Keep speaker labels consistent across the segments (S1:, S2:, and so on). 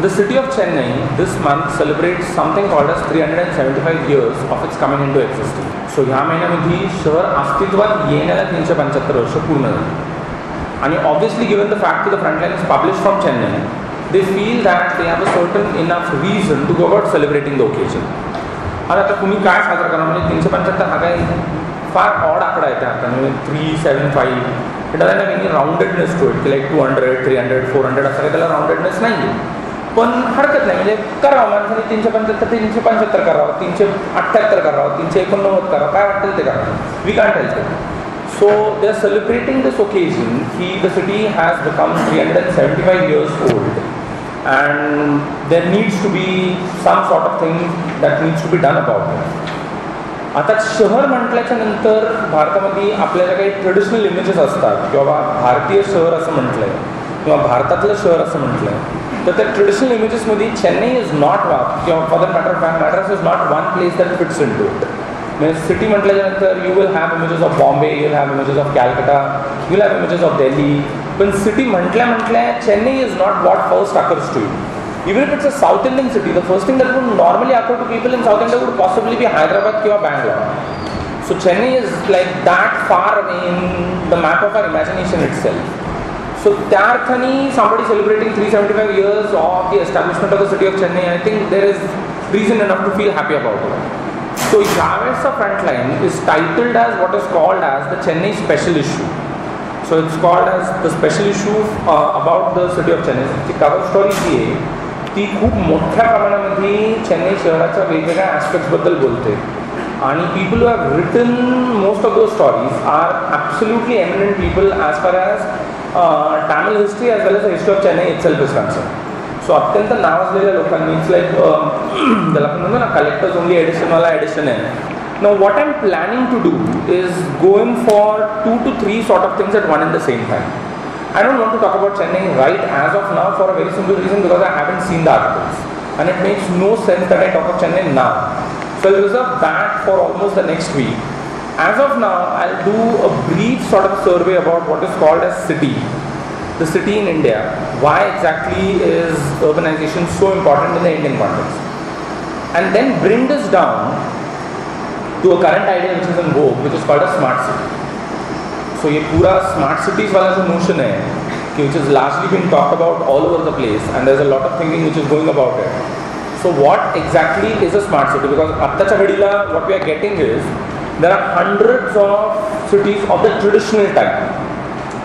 S1: The city of Chennai this month celebrates something called as 375 years of its coming into existence. So ह्या महिन्यामध्ये शहर अस्तित्वात येण्याला 375 वर्ष पूर्ण झाली. आणि obviously given the fact that the frontline is published from Chennai, they feel that they have a certain enough reason to go about celebrating the occasion. आता तुम्ही काय साजरा करा म्हणजे 375 हा काही फार ऑड आकडा आहे त्या अर्थाने 375 it doesn't have any roundedness to it की लाईक 200 300 400 असं काही त्याला राउंडेडनेस नाही आहे. पण हरकत नाही म्हणजे करावं माणसाने 375 375 करावं 378 करावं 389 करावं काय वाटेल ते करावं we can't tell it. So they are celebrating this occasion. The city has become 375 years old, and there needs to be some sort of thing that needs to be done about it. आता शहर म्हटल्याच्या नंतर भारतामध्ये आपल्याला काही traditional images असतात किंवा भारतीय शहर असं म्हटलंय किंवा भारतातलं शहर असं म्हटलंय तर त्या ट्रेडिशनल इमेजेसमध्ये चेन्नई इज नॉट वन किंवा for the matter of matters is not one place that fits in to it. म्हणजे सिटी म्हटल्याच्यानंतर you will have images of Bombay, you will have images of Calcutta, you will have images of Delhi. पण city म्हटल्या Chennai is not what first occurs to you. Even if it's a South Indian city, the first thing that would normally occur to people in South India would possibly be Hyderabad or Bangalore. So Chennai is like that far away in the map of our imagination itself. So त्या अर्थाने somebody celebrating 375 years of the establishment of the city of Chennai, I think there is reason enough to feel happy about it. So Yavetsa Frontline is titled as what is called as the Chennai Special Issue. So it's called as the special issue about the city of Chennai. ती cover story जी आहे ती खूप मोठ्या प्रमाणामध्ये चेन्नई शहराच्या वेगवेगळ्या ॲस्पेक्ट्सबद्दल बोलते आणि people who have written most of those stories are absolutely eminent people as far as Tamil history as well as the history of Chennai itself is concern. So अत्यंत नावाजलेल्या लोकांनी इट्स लाईक त्याला आपण म्हणतो ना कलेक्टर्स ओनली एडिशनवाला एडिशन आहे. Now what I'm planning to do is going for 2 to 3 sort of things at one and the same time. I don't want to talk about Chennai right as of now for a very simple reason because I haven't seen the articles and it makes no sense that I talk of Chennai now. So I'll reserve that for almost the next week. As of now, I'll do a brief sort of survey about what is called as city. The city in India. Why exactly is urbanization so important in the Indian context? And then bring this down to a current idea which is in vogue, which is called a smart city. So ये पूरा smart cities वाला जो notion है कि which is largely being talked about all over the place and there's a lot of thinking which is going about it. So what exactly is a smart city? Because आत्ताच्या घडीला what we are getting is there are hundreds of cities of the traditional type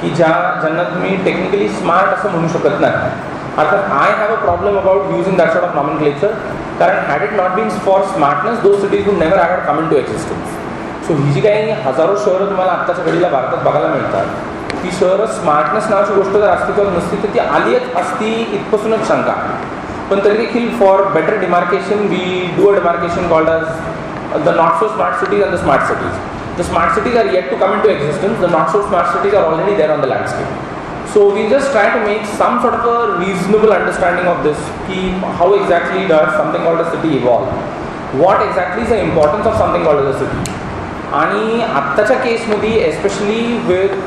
S1: की ज्यांना तुम्ही technically smart असं म्हणू शकत नाही. अर्थात I have a problem about using that sort of nomenclature कारण had it not been for smartness those cities would never have come in to existence. So ही जी काही हजारो शहरं तुम्हाला आत्ताच्या घडीला भारतात बघायला मिळतात ती शहरं स्मार्टनेस नावाची गोष्ट जर अस्तित्वात नसती तर ती आलीच असती इथपासूनच शंका आहे. पण तरी देखील for better demarcation we do a demarcation called as the not so smart cities and the smart cities. The smart cities are yet to come in to existence. The not so smart cities are already there on the landscape. So we just try to make some sort of a reasonable understanding of this. How exactly does something called a city evolve? What exactly is the importance of something called as a city? आणि आत्ताच्या केसमध्ये especially with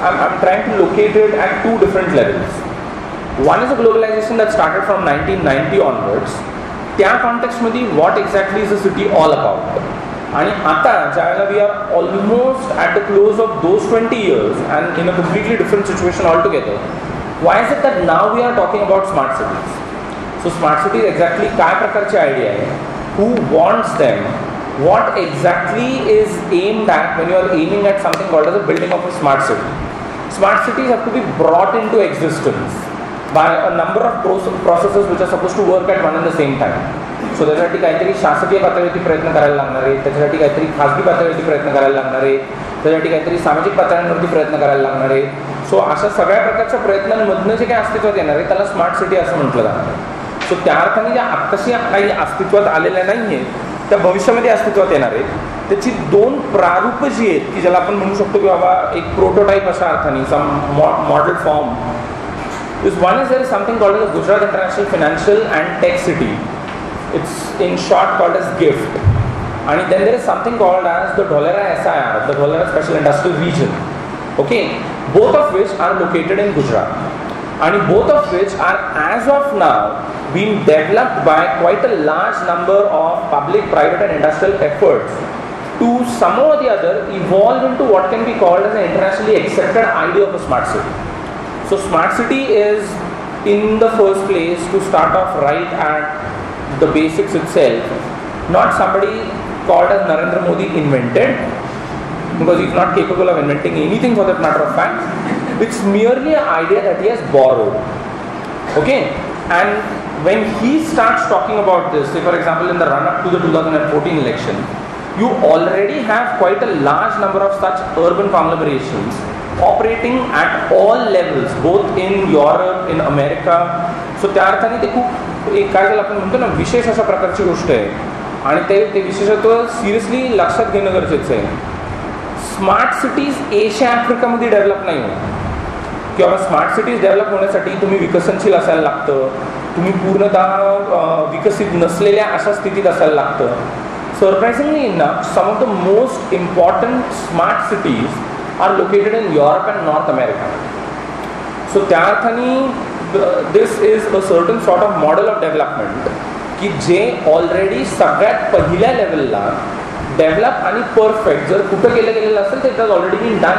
S1: I'm trying to locate it at 2 different levels. One is a globalization that started from 1990 onwards. त्या कॉन्टेक्स्टमध्ये what exactly is the city all about? आणि आता ज्यावेळेला we are almost at the close of those 20 years and in a completely different situation altogether why is it that now we are talking about smart cities. So smart cities exactly काय प्रकारची idea आहे, who wants them, what exactly is aimed at when you are aiming at something called as a building of a smart city. Smart cities have to be brought into existence by a number of processes which are supposed to work at one and the same time. So त्याच्यासाठी काहीतरी शासकीय पातळीवरती प्रयत्न करायला लागणार आहे, त्याच्यासाठी काहीतरी खाजगी पातळीवरती प्रयत्न करायला लागणार आहे, त्याच्यासाठी काहीतरी सामाजिक पातळ्यांवरती प्रयत्न करायला लागणार आहे. सो अशा सगळ्या प्रकारच्या प्रयत्नांमधनं जे काही अस्तित्वात येणार आहे त्याला स्मार्ट सिटी असं म्हटलं जाणार आहे. सो त्या अर्थाने ज्या आत्ताशी काही अस्तित्वात आलेल्या नाही आहेत त्या भविष्यामध्ये अस्तित्वात येणार आहेत त्याची 2 प्रारूप जी आहेत की ज्याला आपण म्हणू शकतो की बाबा एक प्रोटोटाईप अशा अर्थाने some model form is one is there is something called as Gujarat international financial and tech city. It's in short called as GIFT. आणि then there is something called as the Dholera SIR, the Dholera special industrial region. Okay, both of which are located in Gujarat. and both of which are as of now being developed by quite a large number of public, private and industrial efforts to somehow or the other evolve into what can be called as an internationally accepted idea of a smart city. So smart city is, in the first place, to start off right at the basics itself, not somebody called as Narendra Modi invented, because he's not capable of inventing anything for that matter of fact. It's merely an idea that he has borrowed. Okay? And when he starts talking about this, say for example in the run-up to the 2014 election, you already have quite a large number of such urban conglomerations operating at all levels, both in Europe, in America. So त्या अर्थाने ते खूप एक काय झालं आपण म्हणतो ना विशेष अशा प्रकारची गोष्ट आहे आणि ते विशेषत्व सिरियसली लक्षात घेणं गरजेचं आहे. स्मार्ट सिटीज एशिया आफ्रिकामध्ये डेव्हलप नाही होत किंवा स्मार्ट सिटीज डेव्हलप होण्यासाठी तुम्ही विकसनशील असायला लागतं, तुम्ही पूर्णतः विकसित नसलेल्या अशा स्थितीत असायला लागतं. Surprisingly enough, some of the most important smart cities are located in Europe and North America. So त्या अर्थाने this is a certain sort of model of development की जे ऑलरेडी सगळ्यात पहिल्या लेवलला डेव्हलप आणि परफेक्ट जर कुठं केलं गेलेलं असेल तर it has already been done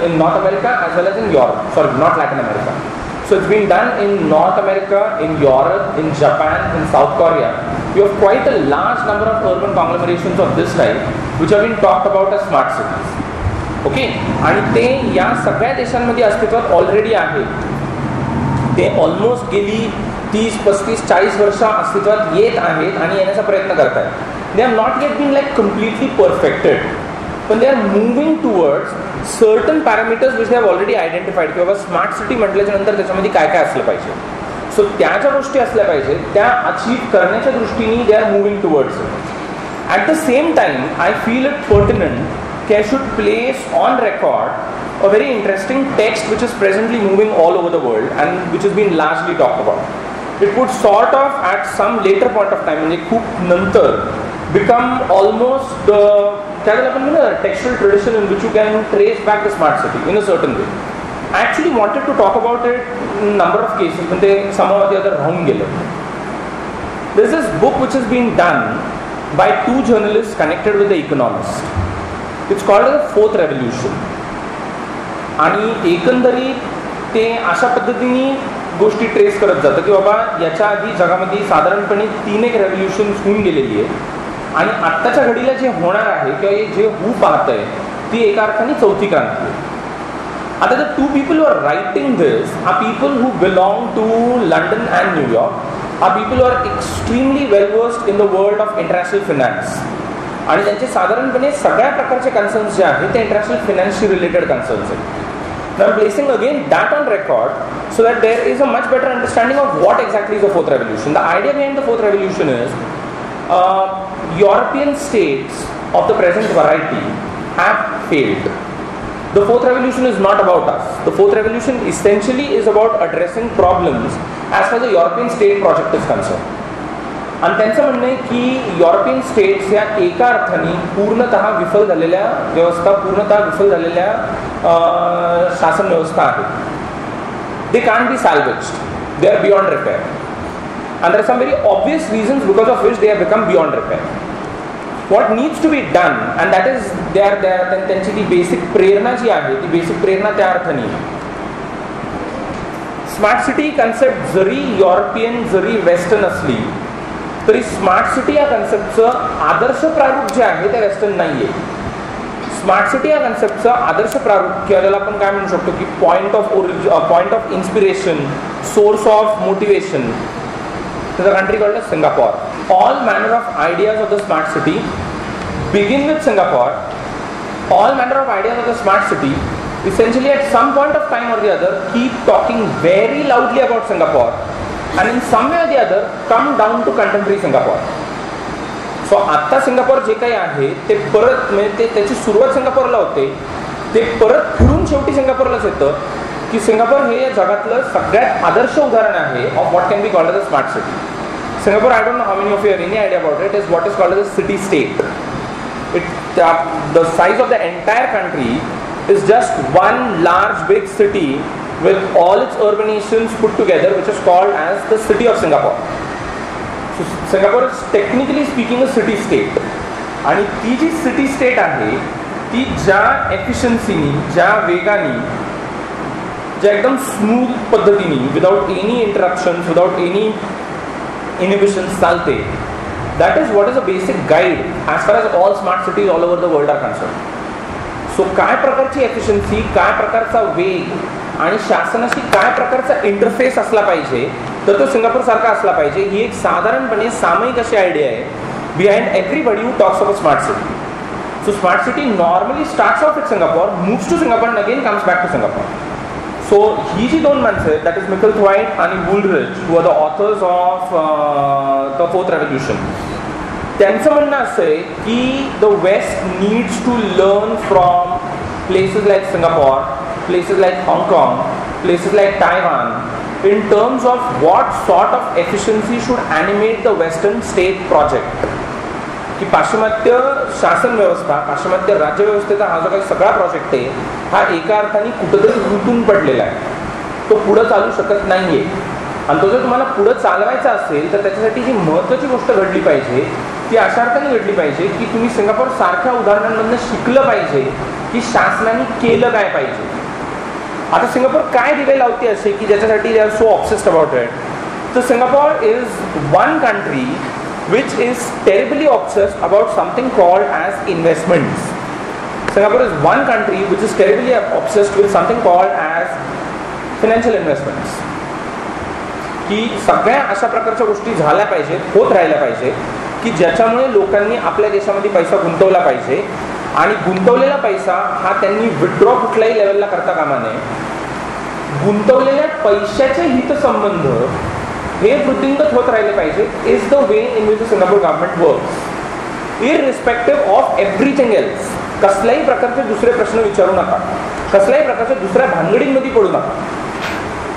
S1: in North America as well as in Europe, sorry not Latin America. So it's been done in North America, in Europe, in Japan, in South Korea. You have quite a large number of urban conglomerations of this type which have been talked about as smart cities. Okay? आणि ते या सगळ्या देशांमध्ये अस्तित्वात already आहेत. ते almost गेली 30, 35, 40 वर्ष अस्तित्वात येत आहेत आणि येण्याचा प्रयत्न करत आहेत. They have not yet been like completely perfected, but they are moving towards certain parameters which they have already identified. किंवा स्मार्ट सिटी म्हटल्याच्या नंतर त्याच्यामध्ये काय काय असलं पाहिजे. सो त्या ज्या गोष्टी असल्या पाहिजे त्या अचीव करण्याच्या दृष्टीने they are moving towards it. At the same time I feel it pertinent की I should place on record a very interesting text which is presently moving all over the world and which is been largely talked about. It would sort of at some later point of time म्हणजे खूप नंतर become almost क्या कहते हैं अपन textual tradition in which you can trace back the smart city in a certain way. I actually wanted to talk about it in a number of cases when they somehow or the other wrong गेले. There's this book which has been done by 2 journalists connected with The Economist. It's called The Fourth Revolution. आणि एकंदरीत ते अशा पद्धतीने गोष्टी trace करत जातं की बाबा याच्या आधी जगामध्ये साधारणपणे 3 एक रेव्होल्युशन्स होऊन गेलेली आहे आणि आत्ताच्या घडीला जे होणार आहे किंवा जे होऊ पाहत आहे ती एका अर्थाने चौथी क्रांती आहे. आता the 2 people who are writing this are people who belong to London and New York, are people who are extremely well versed in the world of international finance आणि त्यांचे साधारणपणे सगळ्या प्रकारचे कन्सर्न्स जे आहेत ते इंटरनॅशनल फिनान्सशी रिलेटेड कन्सर्न्स आहेत. Now I'm placing again that on record so that there is a much better understanding of what exactly is the fourth revolution. The idea behind the fourth revolution is European states of the present variety have failed. The fourth revolution is not about us. The fourth revolution essentially is about addressing problems as far as the European state project is concerned. आणि त्यांचं म्हणणं आहे की European states या एका अर्थाने पूर्णतः विफल झालेल्या व्यवस्था, पूर्णतः विफल झालेल्या शासन व्यवस्था आहेत. They can't be salvaged, they are beyond repair and there are some very obvious reasons because of which they have become beyond repair. What needs to be done, and that is त्यांची ती basic प्रेरणा जी आहे ती basic प्रेरणा त्या अर्थाने smart city concept जरी European जरी western असली तरी smart city या कन्सेप्टचं आदर्श प्रारूप जे आहे ते वेस्टर्न नाही आहे. स्मार्ट सिटी या कन्सेप्टचं आदर्श प्रारूप किंवा त्याला आपण काय म्हणू शकतो की point of inspiration, source of motivation, there's a country called as Singapore. All manner of ideas of the smart city begin with Singapore. All manner of ideas of the smart city essentially at some point of time or the other keep talking very loudly about Singapore and in some way or the other come down to contemporary Singapore. So आता Singapore जे काही आहे ते परत म्हणजे त्याची सुरुवात सिंगापूरला होते, ते परत फिरून शेवटी सिंगापूरलाच येतं की सिंगापूर हे या जगातलं सगळ्यात आदर्श उदाहरण आहे of what can be called as a smart city. Singapore, I don't know how many of you have any idea about it, is what is called as a city state. The size of the entire country is just one large big city with all its urbanations put together, which is called as the city of Singapore. So Singapore is technically speaking a city state. आणि ती जी city state आहे ती ज्या एफिशियन्सीनी, ज्या वेगाने, ज्या एकदम smooth पद्धतीने, without any interruptions, without any inhibitions चालते, that is what is a basic guide as far as all smart cities all over the world are concern. So काय प्रकारची एफिशियन्सी, काय प्रकारचा वेग आणि शासनाशी काय प्रकारचा इंटरफेस असला पाहिजे, तर तो सिंगापूरसारखा असला पाहिजे, ही एक साधारणपणे सामायिक अशी आयडिया आहे behind everybody who talks of a smart city. So smart city normally starts off at Singapore, moves to Singapore and again comes back to Singapore. So ही जी दोन माणसं, that is Micklethwaite आणि Woolridge, who are the authors of the fourth revolution, त्यांचं म्हणणं असं आहे की the West needs to learn from places like Singapore, places like Hong Kong, places like Taiwan, in terms of what sort of efficiency should animate the Western state project. की पाश्चिमात्य शासन व्यवस्था, पाश्चिमात्य राज्य व्यवस्थेचा हा जो काही सगळा प्रोजेक्ट आहे, हा एका अर्थाने कुठंतरी गुंतून पडलेला आहे, तो पुढं चालू शकत नाही आहे. आणि तो जर तुम्हाला पुढं चालवायचा असेल तर त्याच्यासाठी जी महत्त्वाची गोष्ट घडली पाहिजे ती अशा अर्थाने घडली पाहिजे की तुम्ही सिंगापूर सारख्या उदाहरणांमधून शिकलं पाहिजे की शासनाने केलं काय पाहिजे. आता सिंगापूर काय दिवे लावते असे की ज्याच्यासाठी they are so obsessed about it. तर Singapore is one country which is terribly obsessed about something called as investments. Singapore is one country which is terribly obsessed with something called as financial investments. की सगळ्या अशा प्रकारच्या गोष्टी झाल्या पाहिजेत, होत राहिल्या पाहिजेत की ज्याच्यामुळे लोकांनी आपल्या देशामध्ये पैसा गुंतवला पाहिजे आणि गुंतवलेला पैसा हा त्यांनी विड्रॉ कुठल्याही लेवलला करता कामा नये. गुंतवलेल्या पैशाचे हितसंबंध हे वृद्धिंगत होत राहिले पाहिजे is the way in which the Singapore government works, irrespective of everything else. कसल्याही प्रकारचे दुसरे प्रश्न विचारू नका, कसल्याही प्रकारच्या दुसऱ्या भानगडींमध्ये पडू नका.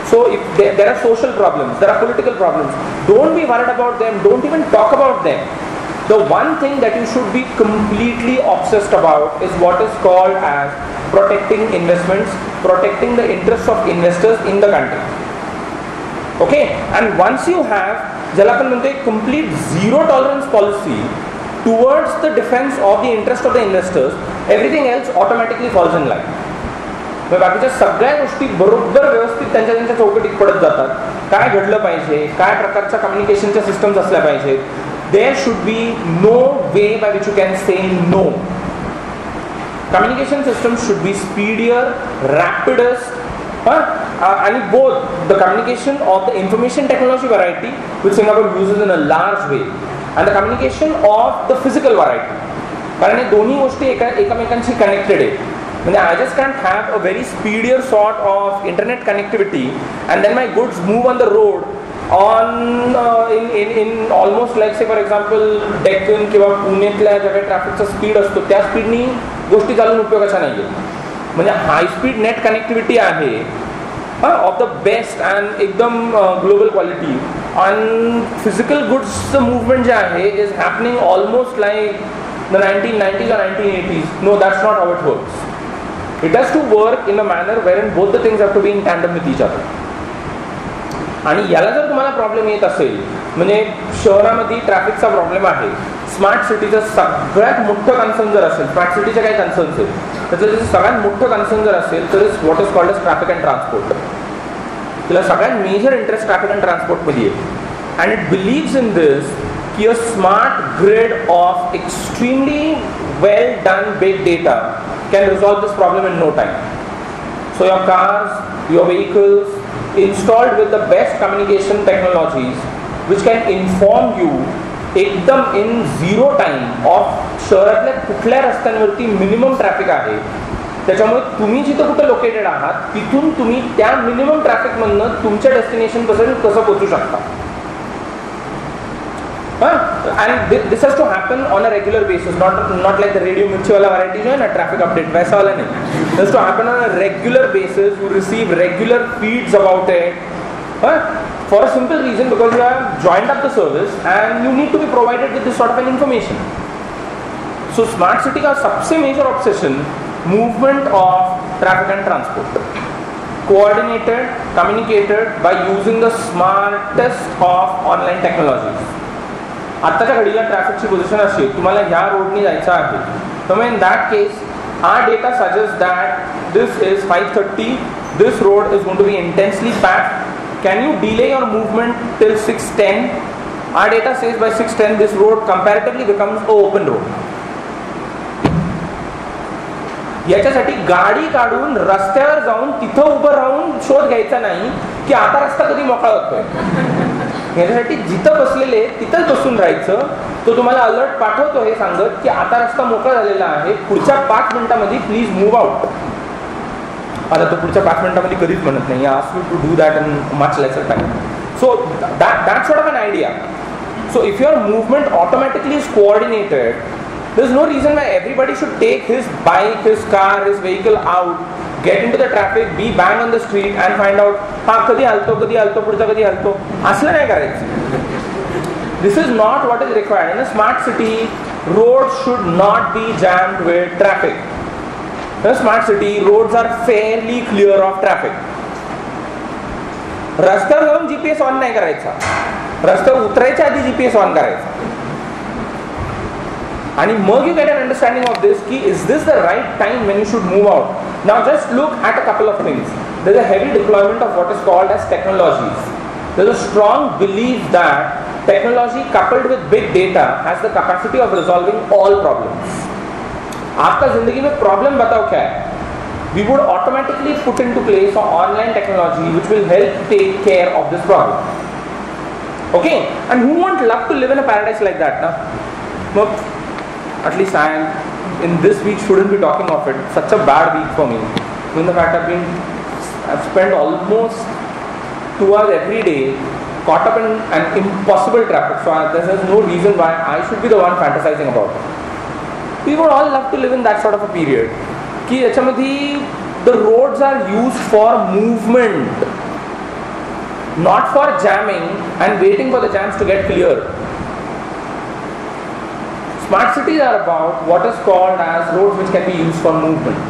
S1: So if there are social problems, there are political problems, don't be worried about them, don't even talk about them. The one thing that you should be completely obsessed about is what is called as protecting investments, protecting the interests of investors in the country. Okay, and once you have ज्याला आपण म्हणतो complete zero tolerance policy towards the defense of the interest of the investors, everything else automatically falls in line. बाकीच्या सगळ्या गोष्टी बरोबर व्यवस्थित त्यांच्या त्यांच्या चौकटीत पडत जातात. काय घडलं पाहिजे, काय प्रकारच्या कम्युनिकेशनच्या सिस्टम्स असल्या पाहिजेत, there should be no way by which you can say no. Communication systems should be speedier, rapidest, and both the communication of the information technology variety which Singapore uses in a large way and the communication of the physical variety. कारण हे दोन्ही गोष्टी एकमेकांशी connected आहेत. म्हणजे I just can't have a very speedier sort of internet connectivity and then my goods move on the road on in almost like say for example Deccan किंवा पुण्यातल्या ज्या काही ट्रॅफिकचा स्पीड असतो त्या स्पीडनी गोष्टी चालून उपयोगाच्या नाही आहे. म्हणजे हाय स्पीड नेट कनेक्टिव्हिटी आहे ऑफ द बेस्ट अँड एकदम ग्लोबल क्वालिटी. आणि फिजिकल गुड्सचं मुवमेंट जे आहे is happening almost like the 1990s or 1980s. No, that's not how it works. It has to work in a manner wherein both the things have to be in tandem with each other. आणि याला जर तुम्हाला problem येत असेल, म्हणजे शहरामध्ये ट्रॅफिकचा problem आहे, smart सिटीचं सगळ्यात मोठं कन्सर्न जर असेल, स्मार्ट सिटीचे काही कन्सर्न्स आहेत, त्याचं जर सगळ्यात मोठं कन्सर्न जर असेल तर is what is called as traffic and transport. तिला सगळ्यात मेजर इंटरेस्ट ट्रॅफिक अँड ट्रान्सपोर्टमध्ये आहे. And it believes in this की a smart grid of extremely well done big data can resolve this problem in no time. So your cars, your vehicles installed with the best communication technologies which can inform you एकदम in zero time of शहरातल्या कुठल्या रस्त्यांवरती minimum traffic आहे, त्याच्यामुळे तुम्ही जिथं कुठं located आहात तिथून तुम्ही त्या मिनिमम ट्रॅफिकमधनं तुमच्या डेस्टिनेशनपर्यंत कसं पोहोचू शकता. And this has to happen on a regular basis, not like the radio mirchi wala variety jo hai na, traffic update वैसा वाला नहीं. It has to happen on a regular basis. You receive regular feeds about it, for a simple reason, because you have joined up the service and you need to be provided with this sort of an information. So smart city का सबसे major obsession movement of traffic and transport. coordinated, communicated by using the smartest of online technologies. आत्ताच्या घडीला ट्रॅफिकची position अशी आहे, तुम्हाला ह्या रोडनी जायचं आहे, तर in that case our data suggests that this is 5:30, this road is going to be intensely packed, can you delay your movement till 6:10? Our data says by 6:10 this road comparatively becomes an open road. याच्यासाठी गाडी काढून रस्त्यावर जाऊन तिथं उभं राहून शोध घ्यायचा नाही की आता रस्ता कधी मोकळा होतोय. याच्यासाठी जिथं बसलेले तिथंच बसून राहायचं. तो तुम्हाला अलर्ट पाठवतो हे सांगत की आता रस्ता मोकळा झालेला आहे, पुढच्या 5 मिनिटांमध्ये प्लीज मूव्ह आउट. आता तो पुढच्या 5 मिनिटांमध्ये कधीच म्हणत नाही, ask you to do that in much lesser time. So that sort of an idea. So if your movement automatically is coordinated, there's no reason why everybody should take his bike, his car, his vehicle out, get into the traffic, be bang on the street and find out ha kadi halto pudcha kadi halto. Asla nahi karayचं. This is not what is required. In a smart city, roads should not be jammed with traffic. In a smart city, roads are fairly clear of traffic. रस्त्यावर जाऊन GPS on नाही करायचा, रस्त्यावर उतरायच्या आधी GPS on करायचा. And you get an understanding of this key, is this the right time when you should move out? Now just look at a couple of things. There's a heavy deployment of what is called as technologies. There's a strong belief that technology coupled with big data has the capacity of resolving all problems. आपका जिंदगी में problem बताओ क्या है? We would automatically put into place an online technology which will help take care of this problem. Okay? And who won't love to live in a paradise like that? No? At least I am, in this week shouldn't be talking of it. Such a bad week for me. In the fact I've spent almost 2 hours every day caught up in an impossible traffic. So there's no reason why I should be the one fantasizing about it. We would all love to live in that sort of a period. Ki yachamadhi the roads are used for movement, not for jamming and waiting for the jams to get clear. Smart cities are about what is called as roads which can be used for movement.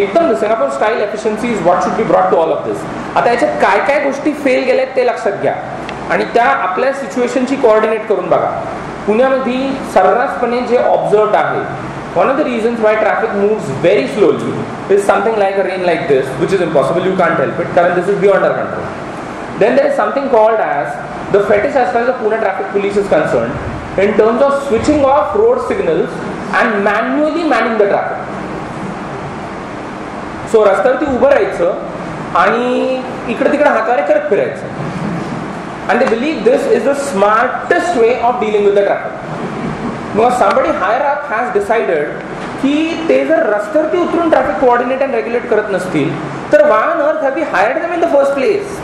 S1: एकदम Singapore style efficiency is what should be brought to all of this. आता याच्यात काय काय गोष्टी fail गेल्यात ते लक्षात घ्या आणि त्या आपल्या सिच्युएशनची कोऑर्डिनेट करून बघा. पुण्यामध्ये सर्रासपणे जे ऑब्झर्व्ड आहे, one of the reasons why traffic moves very slowly is something like a rain like this, which is impossible, you can't help it, because this is beyond our control. Then there is something called as the fetish as far as the Pune traffic police is concerned, in terms of switching off road signals and manually manning the traffic. So रस्त्यावरती उभं राहायचं आणि इकडे तिकडे हाताने करत फिरायचं. And they believe this is the smartest way of dealing with the traffic. Because somebody higher up has decided की ते जर रस्त्यावरती उतरून ट्रॅफिक कोऑर्डिनेट अँड रेग्युलेट करत नसतील तर why on earth have we hired them in the first place?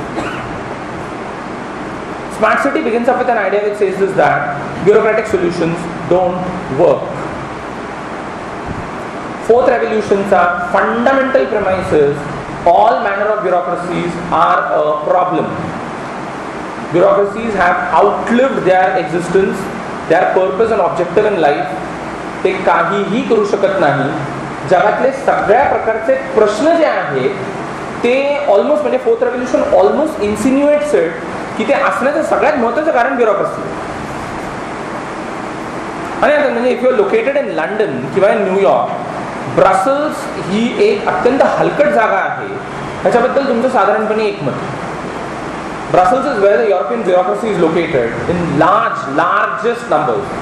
S1: Smart city begins up with an idea which says this, that bureaucratic solutions don't work. Fourth revolutions are fundamental premises. All manner of bureaucracies are a problem. Bureaucracies have outlived their existence, their purpose and objective in life. ते काहीही करू शकत नाही. जगातले सगळ्या प्रकारचे प्रश्न जे आहेत ते ऑलमोस्ट म्हणजे फोर्थ रेव्होल्यूशन ऑलमोस्ट इन्सिन्युएट्स इट की ते असण्याचं सगळ्यात महत्त्वाचं कारण ब्युरोक्रेसी. आणि आता म्हणजे if you are located in London किंवा इन न्यूयॉर्क, ब्रसेल्स ही एक अत्यंत हलकट जागा आहे. ह्याच्याबद्दल तुमचं साधारणपणे एक मत. Brussels is where the European bureaucracy is located in largest numbers.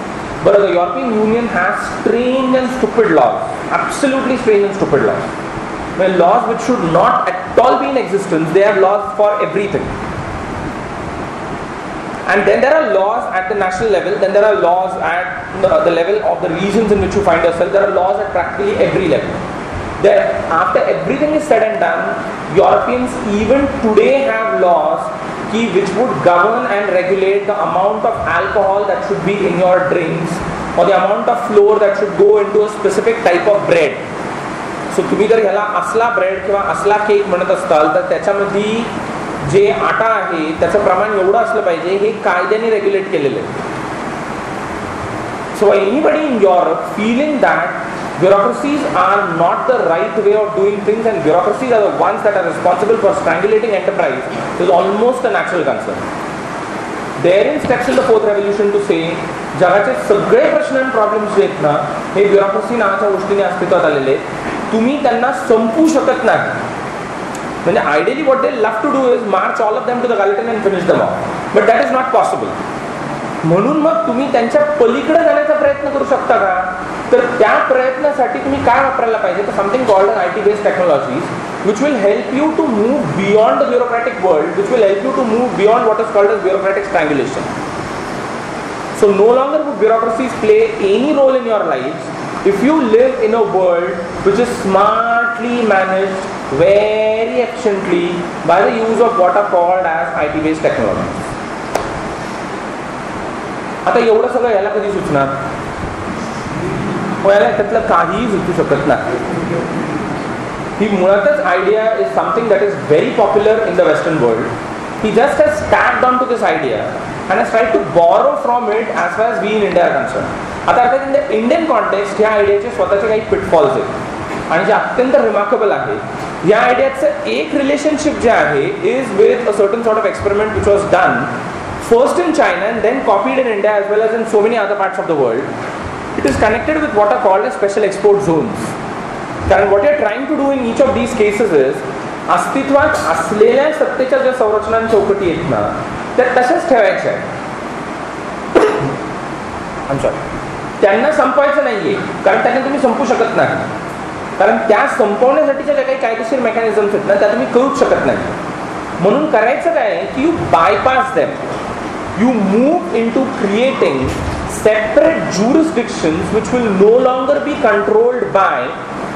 S1: But the European Union has strange and stupid laws, absolutely strange and stupid laws. Well, laws which should not at all be in existence. They have laws for everything. And then there are laws at the national level, then there are laws at the level of the regions in which you find yourself. There are laws at practically every level. There, after everything is said and done, Europeans even today have laws which would govern and regulate the amount of alcohol that should be in your drinks or the amount of flour that should go into a specific type of bread. So तुम्ही जर ह्याला असला bread किंवा असला cake म्हणत असताल तर त्याच्यामध्ये जे आटा आहे त्याचं प्रमाण एवढं असलं पाहिजे, हे कायद्याने रेग्युलेट केलेलं आहे. So anybody in Europe feeling that Bureaucracies are not the right way of doing things, and bureaucracies are the ones that are responsible for strangulating enterprise is almost a natural concern. Therein steps in the fourth revolution to say जगाचे सगळे प्रश्न आणि problems जे आहेत ना हे bureaucracy नावाच्या गोष्टीने अस्तित्वात आलेले आहेत. तुम्ही त्यांना संपू शकत नाही. म्हणजे ideally what they love to do is march all of them to the guillotine and finish them off, but that is not possible. म्हणून मग तुम्ही त्यांच्या पलीकडे जाण्याचा प्रयत्न करू शकता का? तर त्या प्रयत्नासाठी तुम्ही काय वापरायला पाहिजे तर something called an IT based technologies which will help you to move beyond the bureaucratic world, which will help you to move beyond what is called as bureaucratic strangulation. So no longer would bureaucracies play any role in your lives if you live in a world which is smartly managed very efficiently by the use of what are called as IT based technologies. आता एवढं सगळं याला कधी सुचणार? याला त्यातलं काहीही सुचू शकत नाही. ही मुळातच idea is something that is very popular in the western world. He just has tapped on to this idea and has tried to borrow from it as far as we in India are concern. आता अर्थात in the Indian context ह्या आयडियाचे स्वतःचे काही pitfalls आहेत आणि जे अत्यंत remarkable आहे. या आयडियाचं एक रिलेशनशिप जे आहे is with a certain sort of experiment which was done first in China and then copied in India as well as in so many other parts of the world. It is connected with what are called as special export zones. And what you are trying to do in each of these cases is अस्तित्वात असलेल्या सत्तेच्या ज्या संरचना चौकटी आहेत ना त्या तशाच ठेवायच्या आहेत. I'm sorry. त्यांना संपवायचं नाहीये कारण त्यांना तुम्ही संपू शकत नाही. कारण त्या संपवण्यासाठीच्या ज्या काही कायदेशीर मेकॅनिझम्स आहेत ना त्या तुम्ही करूच शकत नाही. म्हणून करायचं काय की you bypass them. You move into creating separate jurisdictions which will no longer be controlled by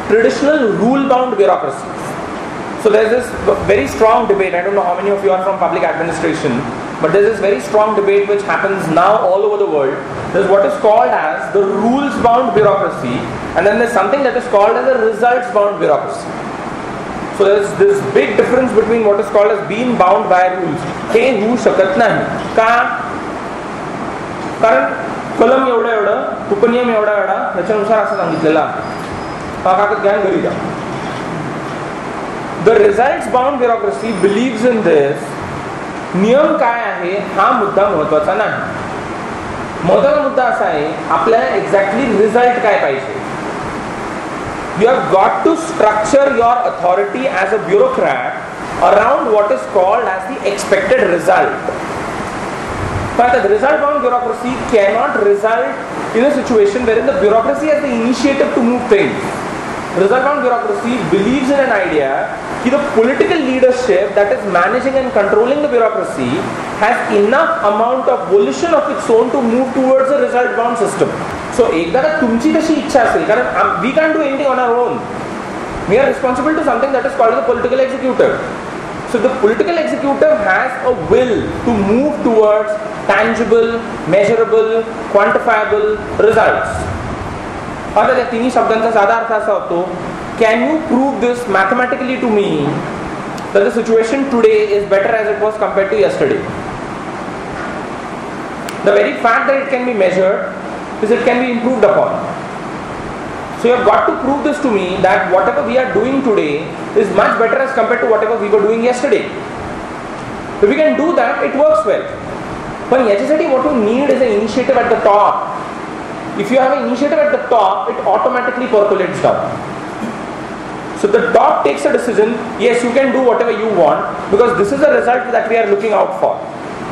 S1: traditional rule-bound bureaucracies. So there's this very strong debate. I don't know how many of you are from public administration, but there's this very strong debate which happens now all over the world. There's what is called as the rules-bound bureaucracy, and then there's something that is called as a results-bound bureaucracy. So there's this big difference between what is called as being bound by rules. हे होऊ शकत नाही का? कारण कलम एवढं उपनियम एवढा याच्यानुसार असं सांगितलेलं आहे. कागद घ्या घरी द्या. The results bound bureaucracy beliefs in this. नियम काय आहे हा मुद्दा महत्वाचा नाही. महत्वाचा मुद्दा असा आहे आपल्याला एक्झॅक्टली रिझल्ट काय पाहिजे. You have got to structure your authority as a bureaucrat around what is called as the expected result. But the result-bound bureaucracy cannot result in a situation wherein the bureaucracy has the initiative to move things. Result-bound bureaucracy believes in an idea that the political leadership that is managing and controlling the bureaucracy has enough amount of volition of its own to move towards a result-bound system. So एकदा का तुमची तशी इच्छा असेल कारण we can't do anything on our own. We are responsible to something that is called the political executive. So the political executive has a will to move towards tangible, measurable, quantifiable results. आता त्या तिन्ही शब्दांचा साधा अर्थ असा होतो can you prove this mathematically to me that the situation today is better as it was compared to yesterday? The very fact that it can be measured is it can be improved upon. So you have got to prove this to me that whatever we are doing today is much better as compared to whatever we were doing yesterday. If we can do that, it works well. But याच्यासाठी what you need is an initiative at the top. If you have an initiative at the top, it automatically percolates down. So the top takes a decision, yes, you can do whatever you want because this is the result that we are looking out for.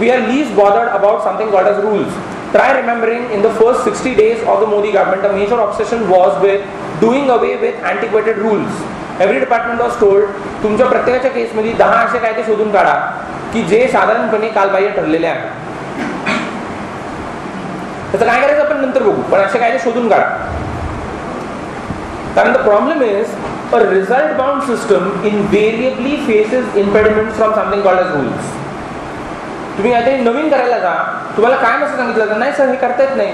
S1: We are least bothered about something called as rules. Try remembering in the first 60 days of the Modi government, the major obsession was with doing away with antiquated rules. Every department was told, तुमच्या प्रत्येकाच्या केसमध्ये 10 असे कायदे शोधून काढा की जे साधारणपणे कालबाह्य ठरलेले आहेत. त्याचं काय करायचं आपण नंतर बघू, पण असे कायदे शोधून काढा. कारण the problem is a result bound system invariably faces impediments from something called as rules. तुम्ही आता नवीन करायला जा, तुम्हाला काय नसं सांगितलं नाही सर हे करता येत नाही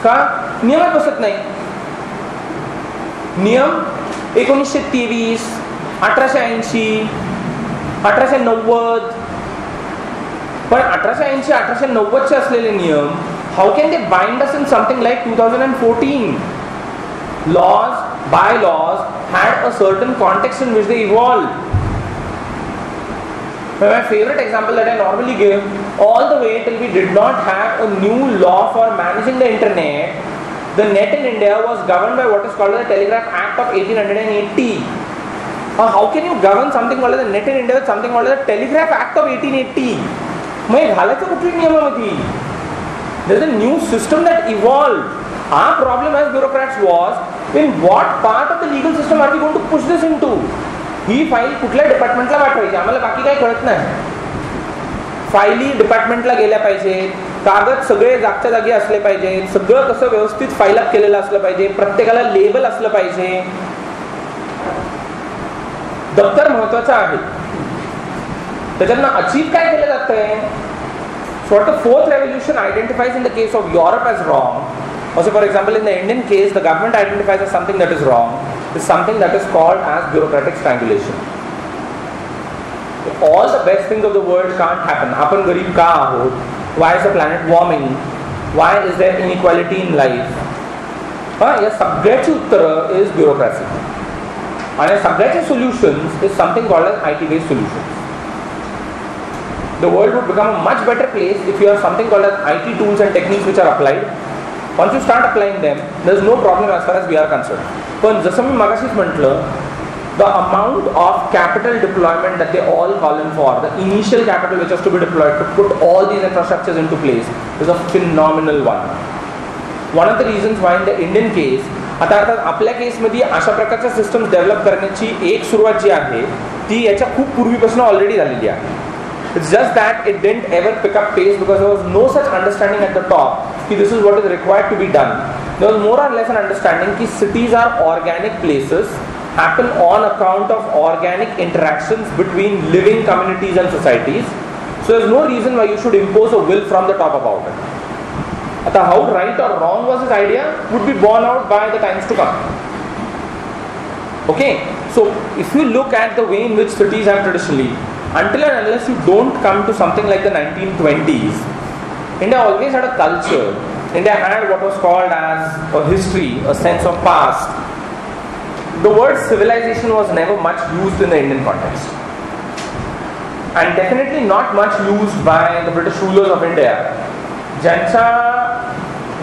S1: का नियमात बसत नाही. नियम 1923, 1880, 1890, पण 1880, 1890 असलेले नियम how can they bind us in something like 2014? Laws bylaws had a certain context in which they evolved. My favorite example that I normally give, all the way till we did not have a new law for managing the internet, the net in India was governed by what is called the Telegraph Act of 1880. How can you govern something called the net in India with something called the Telegraph Act of 1880? There's a new system that evolved. Our problem as bureaucrats was, in what part of the legal system are we going to push this into? He file कुठल्या डिपार्टमेंटला पाठवायची, आम्हाला बाकी काही कळत नाही. फाईली डिपार्टमेंटला गेल्या पाहिजेत, कागद सगळे जागच्या जागी असले पाहिजेत, सगळं कसं व्यवस्थित फाईल अप केलेलं असलं पाहिजे, प्रत्येकाला लेबल असलं पाहिजे. दप्तर महत्वाचं आहे, त्याच्यानं अचीव काय केलं जातंय. So what the fourth revolution identifies in the case of Europe as wrong, also for example in the Indian case the government identifies as something that is wrong, is something that is called as bureaucratic strangulation. All the best things of the world can't happen. आपण गरीब का आहोत? Why is the planet warming? Why is there inequality in life? या सगळ्याची उत्तरं is bureaucracy. आणि सगळ्याचे solutions is something called as IT based solutions. The world would become a much better place if you have something called as IT tools and techniques which are applied. Once you start applying them, there is no problem as far as we are concerned. पण जसं मी मगाशीच म्हटलं, the amount of capital deployment that they all call in for, the initial capital which has to be deployed to put all these infrastructures into place is a phenomenal one. One of the reasons why in the Indian case, आता अर्थात आपल्या केसमध्ये अशा प्रकारच्या systems develop करण्याची एक सुरुवात जी आहे ती याच्या खूप पूर्वीपासून ऑलरेडी झालेली आहे. It's just that it didn't ever pick up pace because there was no such understanding at the top that this is what is required to be done. There was more or less an understanding that cities are organic places, happen on account of organic interactions between living communities and societies. So there's no reason why you should impose a will from the top about it. How right or wrong was his idea would be borne out by the times to come. Okay, so if you look at the way in which cities have traditionally, until and unless you don't come to something like the 1920s, India always had a culture. India had what was called as a history, a sense of past. The word civilization was never much used in the Indian context. And definitely not much used by the British rulers of India. ज्यांच्या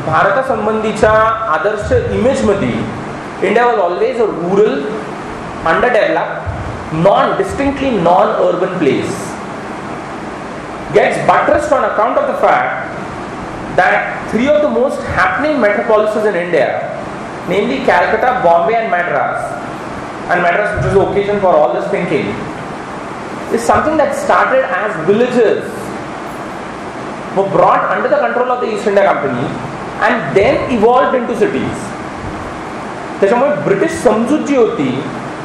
S1: भारतासंबंधीच्या आदर्श इमेजमध्ये India was always a rural, underdeveloped, distinctly non-urban place, gets buttressed on account of the fact that three of the most happening metropolises in India, namely Calcutta, Bombay and Madras, which is the occasion for all this thinking, is something that started as villages, were brought under the control of the East India Company and then evolved into cities. त्याच्यामुळे British समजूत जी होती,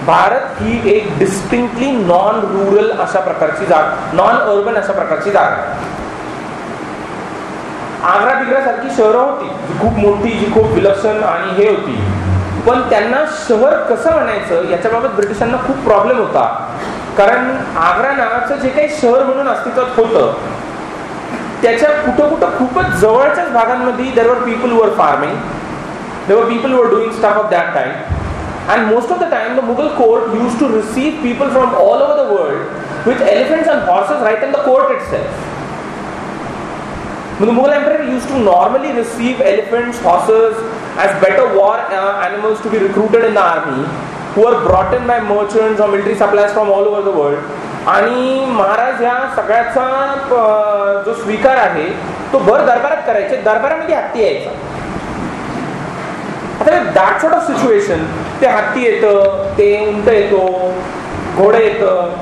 S1: भारत ही एक distinctly non rural अशा प्रकारची जागा, non urban अशा प्रकारची जागा. आग्रा बिग्रासारखी शहरं होती जी खूप मोठी, जी खूप विलक्षण आणि हे होती, पण त्यांना शहर कसं म्हणायचं याच्याबाबत ब्रिटिशांना खूप प्रॉब्लेम होता. कारण आग्रा नावाचं जे काही शहर म्हणून अस्तित्वात होतं त्याच्या कुठं कुठं खूपच जवळच्याच भागांमध्ये there were people who were farming, there were people who were doing stuff of that type. And most of the time the Mughal court used to receive people from all over the world with elephants and horses right in the court itself. The Mughal emperor used to normally receive elephants, horses as better war animals to be recruited in the army, who were brought in by merchants or military supplies from all over the world. आणि महाराज ह्या सगळ्याचा जो स्वीकार आहे तो भर दरबारात करायचे, दरबारामध्ये हत्ती यायचा. आता दॅट सॉर्ट ऑफ सिच्युएशन, ते हत्ती येतं, ते उंट येतो, घोडे येतं,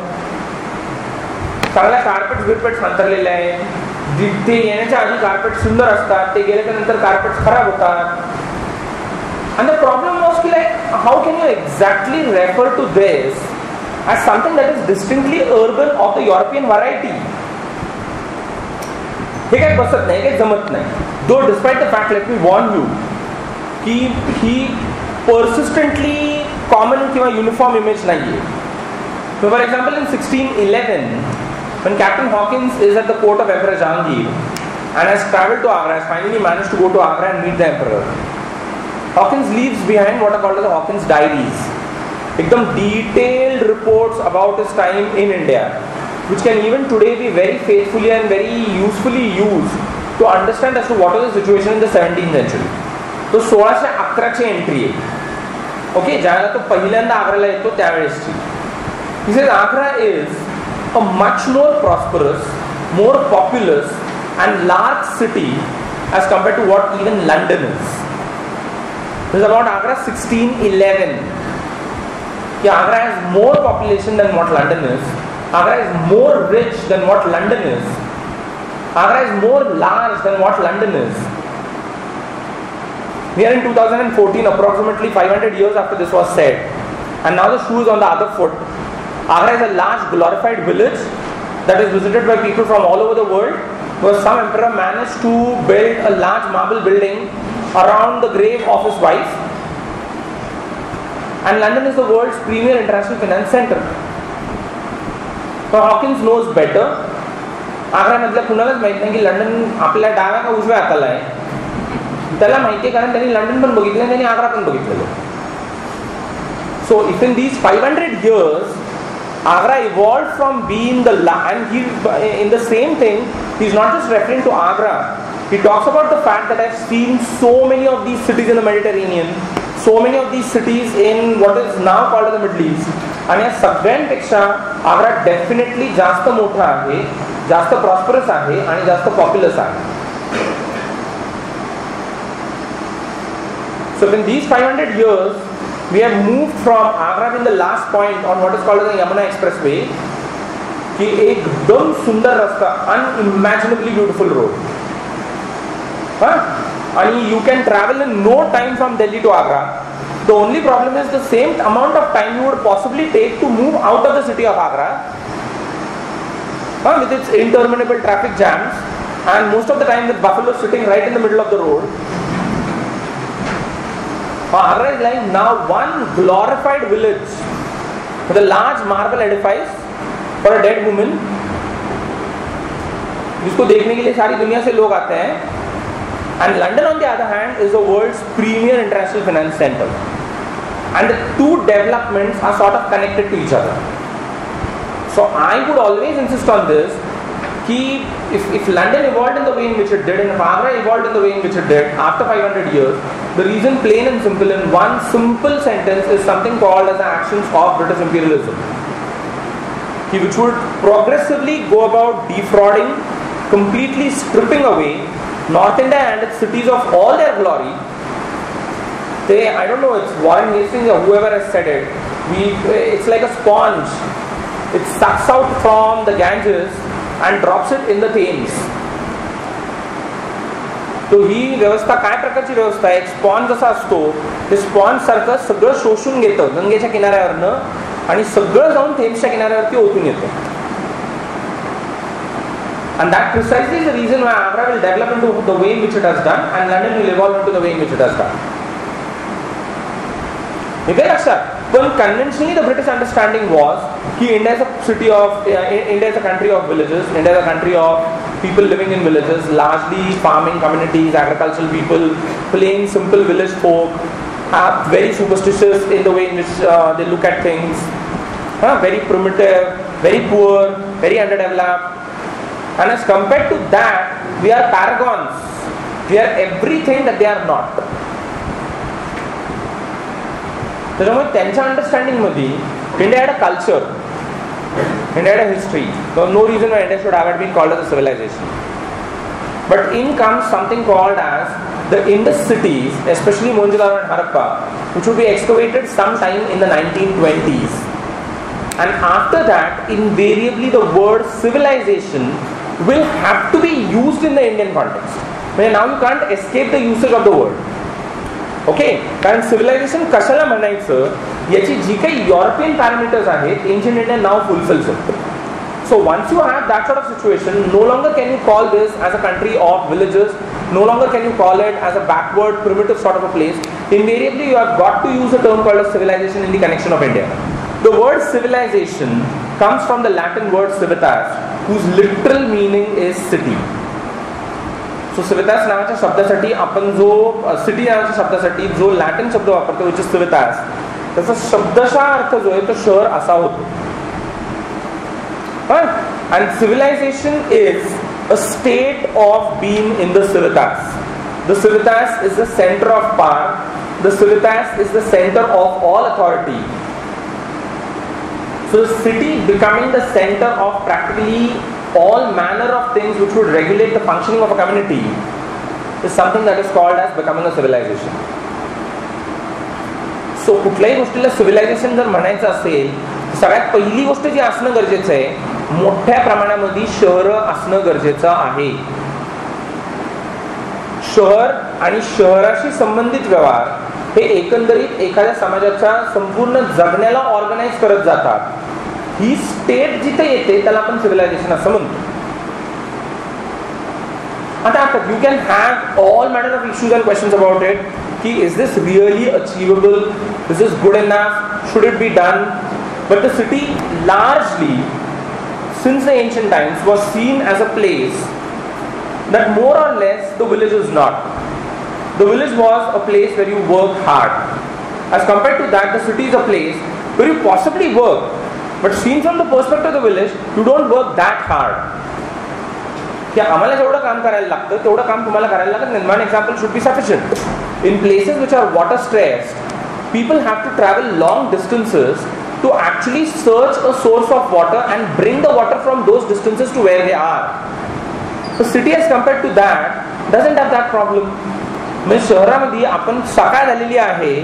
S1: चांगल्या कार्पेट्स बिरपेट्स अंतरलेले आहेत, ते येण्याच्या आधी कार्पेट सुंदर असतात, ते गेल्याच्या नंतर कार्पेट्स खराब होतात. And the problem was like, how can you exactly refer to this as something that is distinctly urban of the European variety? हे काही बसत नाही, काही जमत नाही. Though despite the fact, let me warn you, की ही persistently common किंवा uniform image नाहीये. So for example in 1611, when Captain Hawkins is at the court of Emperor Jahangir and has travelled to Agra, has finally managed to go to Agra and meet the emperor. Hawkins leaves behind what are called as the Hawkins diaries. एकदम detailed reports about his time in India, which can even today be very faithfully and very usefully used to understand as to what was the situation in the 17th century. तो 1611 entry आहे, okay, ज्याला तो पहिल्यांदा आग्राला येतो त्यावेळेसची. He says Agra is a much more prosperous, more populous and large city as compared to what even London is. This is about Agra 1611. Yeah, Agra has more population than what London is. Agra is more rich than what London is. Agra is more large than what London is. We are in 2014, approximately 500 years after this was said, and now the shoe is on the other foot. Agra is a large glorified village that is visited by people from all over the world, where some emperor managed to build a large marble building around the grave of his wife. And London is the world's premier international finance center. So Hawkins knows better. Agra मधल्या कुणालाच माहित नाही की London आपल्या डाव्या का उजव्या हाताला आहे. त्याला माहिती आहे कारण त्यांनी लंडन पण बघितलं आणि त्यांनी आग्रा पण बघितलेलं. So if in these 500 years Agra evolved from being the and he in the same thing, he's not just referring to Agra. He talks about the fact that I've seen so many of these cities in the Mediterranean, so many of these cities in what is now called the Middle East. आणि या सगळ्यांपेक्षा Agra definitely जास्त मोठा आहे, जास्त prosperous आहे आणि जास्त populous आहे. So in these 500 years we have moved from Agra in the last point on what is called as the Yamuna Expressway कि एकदम सुंदर रास्ता, unimaginably beautiful road. And you can travel in no time from Delhi to Agra. The only problem is the same amount of time you would possibly take to move out of the city of Agra, with its interminable traffic jams and most of the time with buffaloes sitting right in the middle of the road. Agra is like now one glorified village with a large marble edifice for a dead woman, जिसको देखने के लिए सारी दुनिया से लोग आते हैं. And London, on the other hand, is the world's premier international finance center. And the two developments are sort of connected to each other. So I would always insist on this, that if London evolved in the way in which it did, and if Agra evolved in the way in which it did after 500 years, the reason, plain and simple, in one simple sentence, is something called as the actions of British imperialism, which would progressively go about defrauding, completely stripping away North India and its cities of all their glory. I don't know, it's Warren Hastings or whoever has said it. It's like a sponge. It sucks out from the Ganges and drops it in the Thames. So ही व्यवस्था काय प्रकारची व्यवस्था आहे? एक sponge जसा असतो, ते sponge सारखं सगळं शोषून घेतं गंगेच्या किनाऱ्यावरनं आणि सगळं जाऊन थेम्सच्या किनाऱ्यावरती ओतून येतं. And that precisely is the reason why Agra will develop into the way in which it has done, and London will evolve into the way in which it has done. But conventionally, the British understanding was that India is a India is a country of villages. India is a country of people living in villages, largely farming communities, agricultural people, plain simple village folk, very superstitious in the way in which they look at things, very primitive, very poor, very underdeveloped. And as compared to that, we are paragons. We are everything that they are not. त्याच्यामुळे त्यांच्या अंडरस्टँडिंगमध्ये India had a culture, India had a history. So no reason why India should have been called as a civilization. But in comes something called as the Indus cities, especially Mohenjo-daro and Harappa, which would be excavated sometime in the 1920s. And after that, invariably the word civilization will have to be used in the Indian context. Now you can't escape the usage of the word. Okay? कारण civilization कशाला म्हणायचं याची जी काही European parameters आहेत, ancient India now fulfills it. So once you have that sort of situation, no longer can you call this as a country of villages, no longer can you call it as a backward, primitive sort of a place. Invariably you have got to use a term called as civilization in the connection of India. The word civilization comes from the Latin word civitas, whose literal meaning is city. So सो सिवितास नावाच्या शब्दासाठी आपण जो city नावाच्या शब्दासाठी जो Latin शब्द वापरतो which is सिवितास, त्याचा शब्दशः अर्थ जो आहे तो शहर असा होतो. And civilization is a state of being in the civitas. The civitas is the center of power. The civitas is the center of all authority. So the city becoming the center of practically all manner of things which would regulate the functioning of a community is something that is called as becoming a civilization. So कुठल्याही गोष्टीला civilisation जर म्हणायचं असेल, सगळ्यात पहिली गोष्ट जी असणं गरजेचं आहे, मोठ्या प्रमाणामध्ये शहरं असणं गरजेचं आहे. शहर आणि शहराशी संबंधित व्यवहार हे एकंदरीत एखाद्या समाजाच्या संपूर्ण जगण्याला ऑर्गनाइज करत जातात. ही स्टेट जिथे येते त्याला आपण सिव्हिलायझेशन असं म्हणतो. आता you can have all matter of issues and questions about it की is this really achievable, this is good enough, should it be done. But the city largely since the ancient times was seen as a place that more or less the village is not. The village was a place where you work hard. As compared to that, the city is a place where you possibly work, but seen from the perspective of the village, you don't work that hard. की आम्हाला जेवढं काम करायला लागतं तेवढं काम तुम्हाला करायला लागत नाही. One example should be sufficient. In places which are water stressed, people have to travel long distances to actually search a source of water and bring the water from those distances to where they are. The city as compared to that doesn't have that problem. म्हणजे शहरामध्ये आपण सकाळ झालेली आहे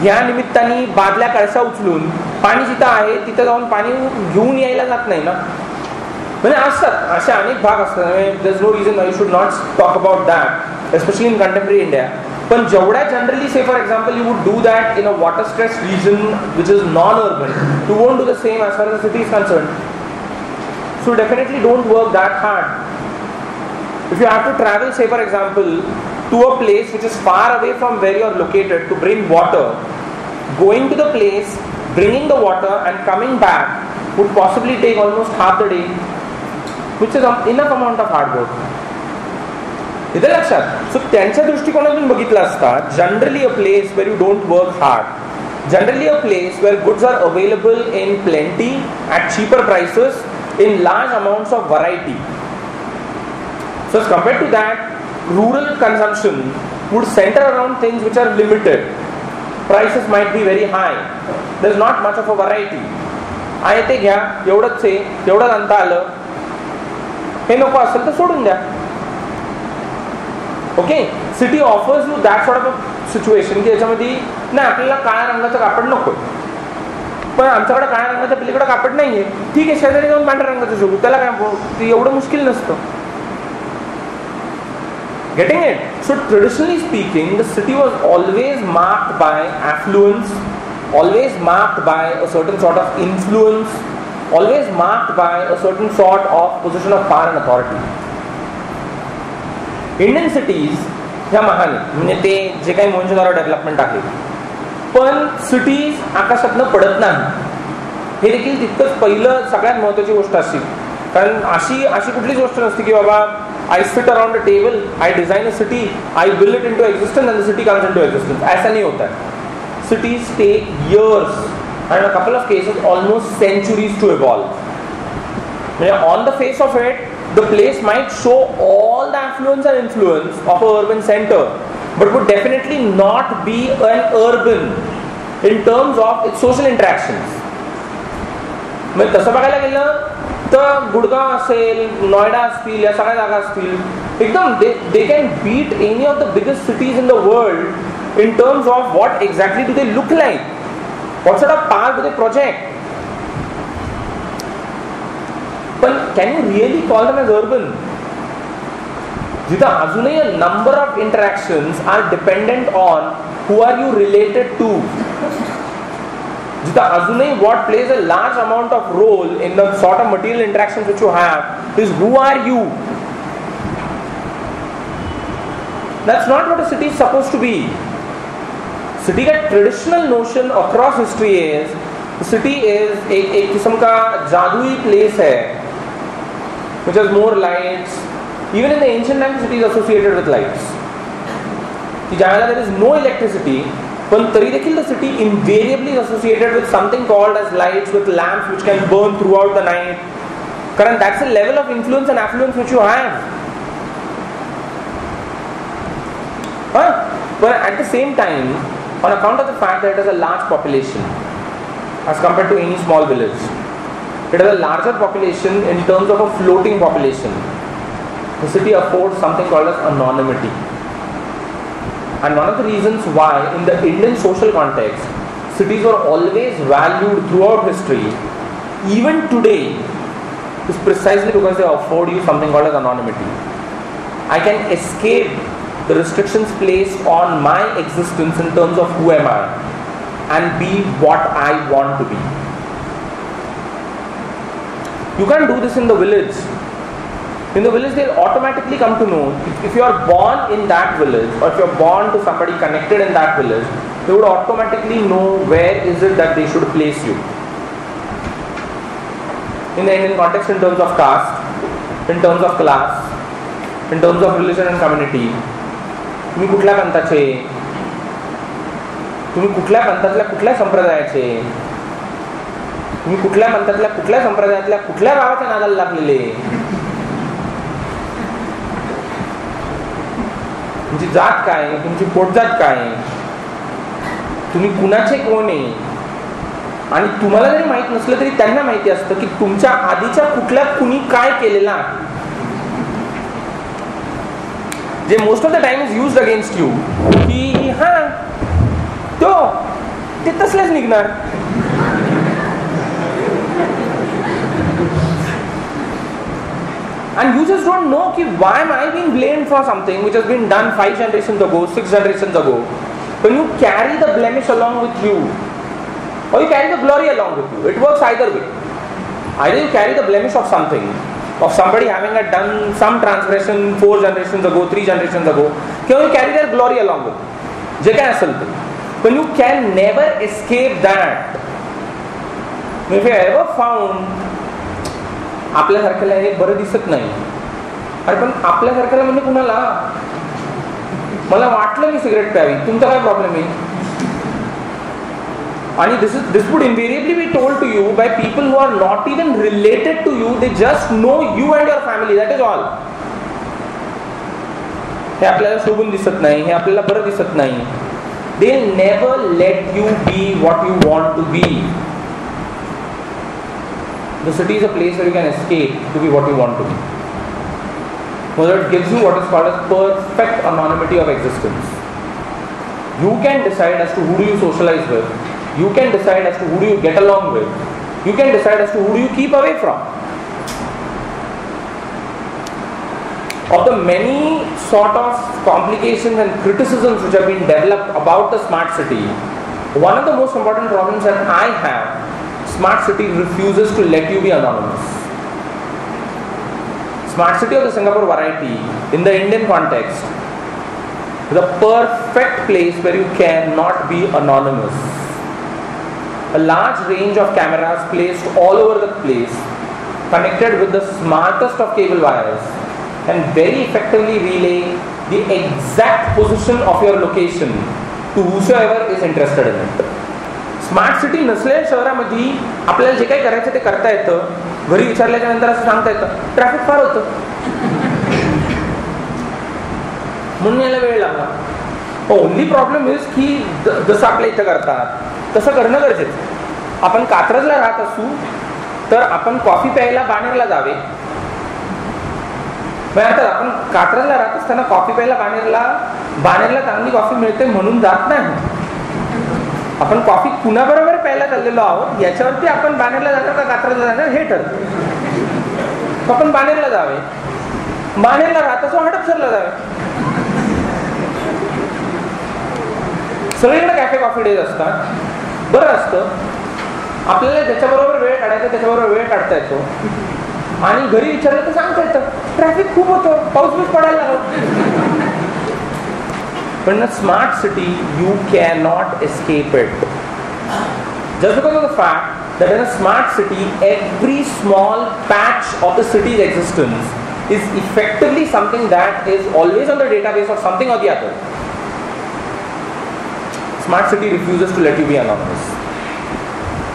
S1: या निमित्ताने बादल्या कळशा उचलून पाणी जिथं आहे तिथं जाऊन पाणी घेऊन यायला जात नाही ना. म्हणजे असतात असे अनेक भाग असतात. There is no reason I should not talk about that especially in contemporary India. पण जेवढ्या generally say for example you would do that in a water stress region which is non urban, you won't do the same as far as the city is concerned. So definitely don't work that hard. If you have to travel, say for example, to a place which is far away from where you are located to bring water, going to the place, bringing the water and coming back would possibly take almost half the day, which is enough amount of hard work. इथे लक्षात. सो त्यांच्या दृष्टिकोनातून बघितलं असता generally a place where you don't work hard, generally a place where goods are available in plenty at cheaper prices in large amounts of variety. So as compared to that, rural consumption would center around things which are limited. Prices might be very high. There is not much of a variety. आहे ते घ्या, एवढंच आहे, एवढंच आणता आलं, हे नको असेल तर सोडून द्या. Okay, city offers you that sort of a situation की याच्यामध्ये नाही आपल्याला काळ्या रंगाचं कापड नको, पण आमच्याकडे काळ्या रंगाच्या पलीकडे कापड नाहीये, ठीक आहे शेजारी जाऊन पांढऱ्या रंगाचं शोधू, त्याला काय एवढं मुश्किल नसतं. Getting it? So traditionally speaking, the city was always marked by affluence, always marked by a certain sort of influence, always marked by a certain sort of position of power and authority. Indian cities ह्या महान म्हणजे ते जे काही Mohenjodaro development आहे, पण cities आकाशातनं पडत नाही हे देखील तितकंच पहिलं सगळ्यात महत्त्वाची गोष्ट असते. कारण अशी कुठलीच गोष्ट नसते की बाबा I sit around a table, I design a city, I will it into existence and the city comes into existence. ऐसा नहीं होता है. Cities take years and in a couple of cases almost centuries to evolve. On the face of it, the place might show all the affluence and influence of an urban center, but would definitely not be an urban in terms of its social interactions. म्हणजे तसं बघायला गेलं तर गुडगाव असेल, नोएडा असतील, या सगळ्या जागा असतील एकदम they can beat any of the biggest cities in the world in terms of what exactly do they look like, what sort of part do they project. पण can you really call them as urban? जिथं अजूनही a number of interactions are dependent on who are you related to, जिथं अजूनही what plays a large amount of role in the sort of material interactions which you have is who are you. That's not what a city is supposed to be. City का traditional notion across history is the city is एक किस्म का जादुई place है which has more lights, Even in the ancient times, city is associated with lights. की ज्यादा there is no electricity, पण तरी देखील the city invariably is associated with something called as lights, with lamps which can burn throughout the night. Karan, that's the level of influence and affluence which you have. But at the same time, on account of the fact that it has a large population as compared to any small village, it has a larger population in terms of a floating population. The city affords something called as anonymity. And one of the reasons why in the Indian social context, cities were always valued throughout history, even today, is precisely because they afford you something called as anonymity. I can escape the restrictions placed on my existence in terms of who am I and be what I want to be. You can't do this in the village. In the village, they'll automatically come to know if you are born in that village or if you are born to somebody connected in that village, they would automatically know where is it that they should place you. In the Indian context, in terms of caste, in terms of class, in terms of religion and community, तुम्ही कुठल्या पंथाचे, तुम्ही कुठल्या पंथातल्या कुठल्या संप्रदायाचे, तुम्ही कुठल्या पंथातल्या कुठल्या संप्रदायातल्या कुठल्या गावाच्या नादाला लागलेले, तुमची जात काय, तुमची पोटजात काय, तुम्ही कुणाचे कोण आहे, आणि तुम्हाला जरी माहित नसलं तरी त्यांना माहिती असतं की तुमच्या आधीच्या कुठल्या कुणी काय केलेलं आहे, जे most of the time is used against you, की हा तो ते तसलेच निघणार. And you just don't know ki why am I being blamed for something which has been done 5 generations ago, 6 generations ago. When you carry the blemish along with you, or you carry the glory along with you, it works either way. Either you carry the blemish of something, of somebody having done some transgression 4 generations ago, 3 generations ago, or you carry their glory along with you. Je kya asal the? When you can never escape that. If you ever found आपल्यासारख्याला हे बरं दिसत नाही, अरे पण आपल्यासारख्याला म्हणजे कुणाला, मला वाटलं मी cigarette प्यावी, तुमचा काय प्रॉब्लेम आहे, आणि this would invariably be told to you by people who are not even related to you, they just know you and your family, that is all. हे आपल्याला शोभून दिसत नाही, हे आपल्याला बरं दिसत नाही, they'll never let you be what you want to be. The city is a place where you can escape to be what you want to be. So it gives you what is called as perfect anonymity of existence. You can decide as to who do you socialize with. You can decide as to who do you get along with. You can decide as to who do you keep away from. Of the many sort of complications and criticisms which have been developed about the smart city, one of the most important problems that I have, smart city refuses to let you be anonymous. Smart city of the Singapore variety, in the Indian context, is a perfect place where you cannot be anonymous. A large range of cameras placed all over the place, connected with the smartest of cable wires, can very effectively relay the exact position of your location to whosoever is interested in it. Smart city नसलेल्या शहरामध्ये आपल्याला जे काही करायचं ते करता येतं, घरी विचारल्याच्या नंतर असं सांगता येतं, ट्रॅफिक फार होतं म्हणून यायला वेळ लागला. ओनली प्रॉब्लेम इज की जसं आपल्या इथं करतात तसं करणं गरजेचं. आपण कात्रजला राहत असू तर आपण कॉफी प्यायला बाणेरला जावे, आता आपण कात्रजला राहत असताना कॉफी प्यायला बाणेरला चांगली कॉफी मिळते म्हणून जात नाही. आपण कॉफी कुणाबरोबर प्यायला चाललेलो आहोत याच्यावरती आपण बाणेरला जाणार का कात्रजला जाणार हे ठरतं. आपण बाणेरला जावे, बाणेरला राहत असो हडपसरला जावे. सगळीकडे कॅफे कॉफी डेज असतात, बरं असतं. आपल्याला ज्याच्याबरोबर वेळ काढायचा त्याच्याबरोबर वेळ काढता येतो, आणि घरी विचारलं तर सांगता येतं ट्रॅफिक खूप होतं, पाऊस बीस पडायला लागतो. But in a smart city, you cannot escape it. Just because of the fact that in a smart city, every small patch of the city's existence is effectively something that is always on the database of something or the other. Smart city refuses to let you be anonymous.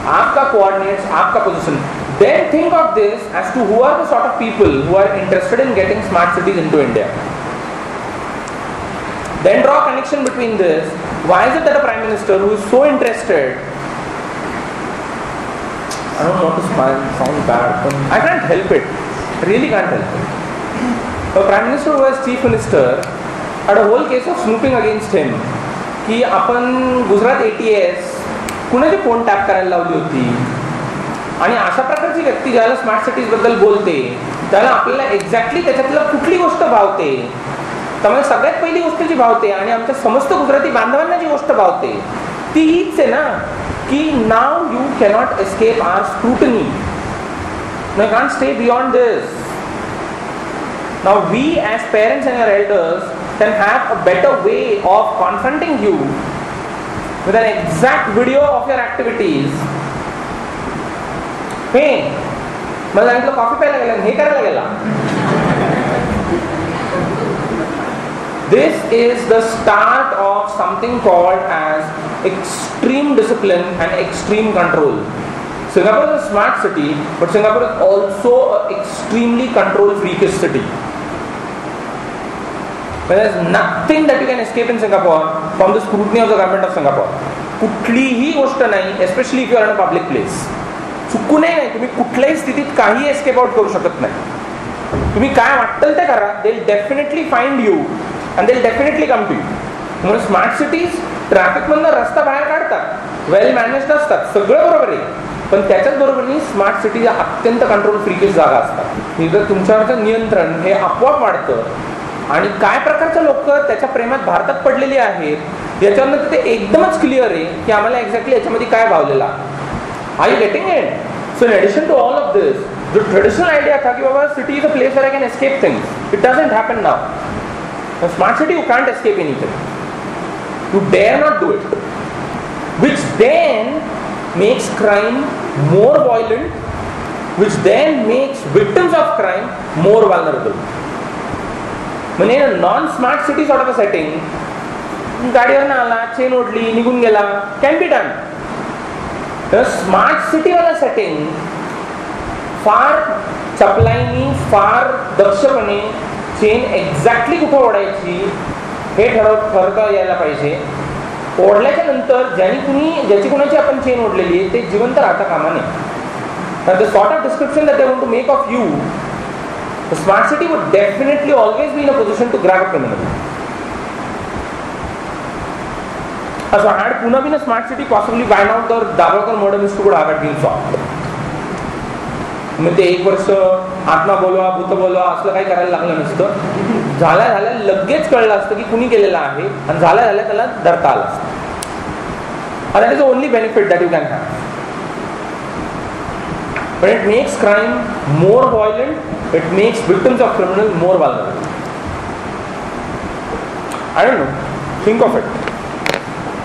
S1: आपका coordinates, आपका position. Then think of this as to who are the sort of people who are interested in getting smart cities into India. Then draw a connection between this. Why is it that a Prime Minister who is so interested, I don't want to sound bad, but I can't help it. I really can't help it. A Prime Minister who was Chief Minister had a whole case of snooping against him. की आपण Gujarat ATS कुणाची phone tap करायला लावली होती. आणि अशा प्रकारची व्यक्ती ज्याला स्मार्ट सिटीज बद्दल बोलते त्याला आपल्याला एक्झॅक्टली त्याच्यातलं कुठली गोष्ट भावते, त्यामुळे सगळ्यात पहिली गोष्ट जी भावते आणि आमच्या समस्त गुजराती बांधवांना जी गोष्ट भावते ती हीच आहे ना की नाव you cannot escape our scrutiny. You can't stay beyond this. Now we as parents and your elders can have a better way of confronting you with an exact video of your activities. Hey, मला सांगितलं coffee प्यायला गेला, हे करायला गेला. This is the start of something called as extreme discipline and extreme control. Singapore is a smart city, but Singapore is also an extremely control freakish city. There is nothing that you can escape in Singapore from the scrutiny of the government of Singapore. कुठलीही गोष्ट नाही, especially if you are in a public place. चुकूनही नाही, तुम्ही कुठल्याही स्थितीत काही escape out करू शकत नाही. तुम्ही काय वाटतं ते करा, they will definitely find you and they will definitely come to you. म्हणून स्मार्ट सिटीज ट्रॅफिकमधनं रस्ता बाहेर काढतात, वेल मॅनेज्ड असतात, सगळं बरोबर आहे, पण त्याच्याच बरोबरनी स्मार्ट सिटीज अत्यंत कंट्रोल फ्रीकेज जागा असतात. इथं तुमच्यावरचं नियंत्रण हे आपोआप वाढतं आणि काय प्रकारचे लोक त्याच्या प्रेमात भारतात पडलेली आहेत याच्यावरनं ते एकदमच क्लिअर आहे की आम्हाला एक्झॅक्टली याच्यामध्ये काय भावलेला. Are you getting it? So in addition to all of this, जो ट्रेडिशनल आयडिया था कि बाबा city is a place where I can escape things, it doesn't happen now. Smart city you can't escape anything, you dare not do it, which then makes crime more violent, which then makes victims of crime more vulnerable. म्हणजे non smart city sort of a setting, गाडीवर आला, chain ओढली, निघून गेला, can be done. Smart city वाला setting फार चपलाईनी, फार दक्षपणे chain exactly कुठं ओढायची हे ठरवता यायला पाहिजे. ओढल्याच्या नंतर ज्याची कुणाची आपण चेन ओढलेली आहे ते जिवंत राहता कामा नये. The sort of description that they want to make of you, the smart city would definitely always be in a position to grab a criminal. So had Pune been a smart city, possibly why not the Davarkar murder mystery could have been solved. म्हणजे एक वर्ष आत्मा बोलवा, भूत बोलवा असलं काही करायला लागलं नसतं. झाल्या लगेच कळलं असतं की कुणी केलेलं आहे आणि झाल्या त्याला धरता आलं असतं. And that is the only benefit that you can have. But it makes crime more violent, it makes victims of criminals more vulnerable. I don't know, think of it.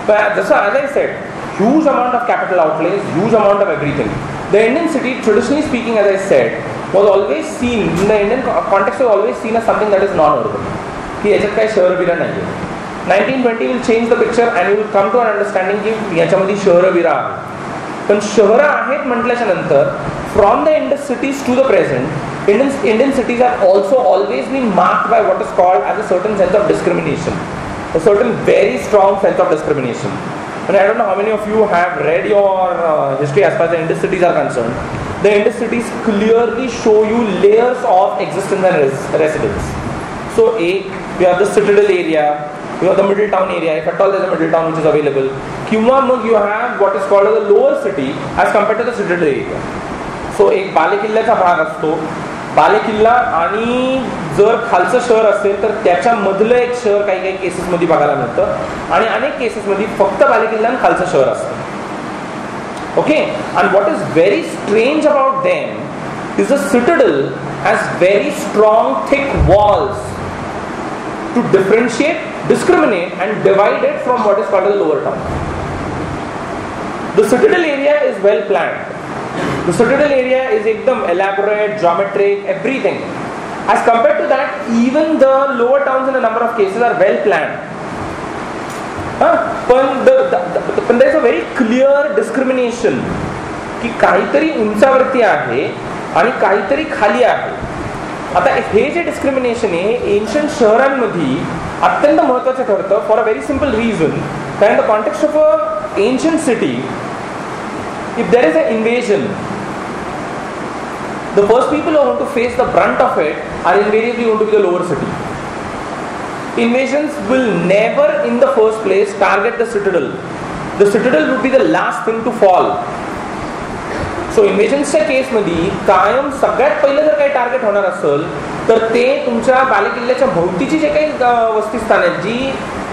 S1: But as I said, huge amount of capital outlays, huge amount of everything. The Indian city, traditionally speaking, as I said, was always seen, in the Indian context was always seen as something that is non-urban. की याच्यात काही शहर बिरा नाही आहे. 1920 will change the picture and you will come to an understanding की याच्यामध्ये शहर बिरा आहे. पण शहरं आहेत म्हटल्याच्या नंतर from the Indus cities to the present, Indian cities have also always been marked by what is called as a certain sense of discrimination, a certain very strong sense of discrimination. And I don't know how many of you have read your history as far as the Indus cities are concerned. The Indus cities clearly show you layers of existence and residence. So you have the citadel area, you have the middle town area, if at all there is a middle town which is available. किंवा मग you have what is called as the lower city as compared to the citadel area. So एक बालेकिल्ल्याचा भाग असतो, बालेकिल्ला आणि जर खालचं शहर असेल तर त्याच्यामधलं एक शहर काही काही केसेसमध्ये बघायला मिळतं आणि अनेक केसेसमध्ये फक्त बालेकिल्ला आणि खालचं शहर असतं. Okay, and what is very strange about them is the citadel has very strong thick walls to differentiate, discriminate and divide it from what is called the lower town. The citadel area is well planned. The citadel area is ekdam elaborate, geometric, everything. As compared to that, even the lower towns in a number of cases are well planned. पण there is a very clear discrimination की काहीतरी उंचावरती आहे आणि काहीतरी खाली आहे. आता हे जे discrimination आहे एन्शंट शहरांमध्ये अत्यंत महत्त्वाचं ठरतं for a very simple reason. कारण the context of a ancient city, if there is a invasion, the first people who want to face the brunt of it are invariably going to be the lower city. Invasions will never in the first place target the citadel. The citadel would be the last thing to fall. So invasions च्या केसमध्ये कायम सगळ्यात पहिलं जर काही target होणार असेल तर ते तुमच्या बालेकिल्ल्याच्या भोवतीची जे काही वस्तीस्थान आहेत जी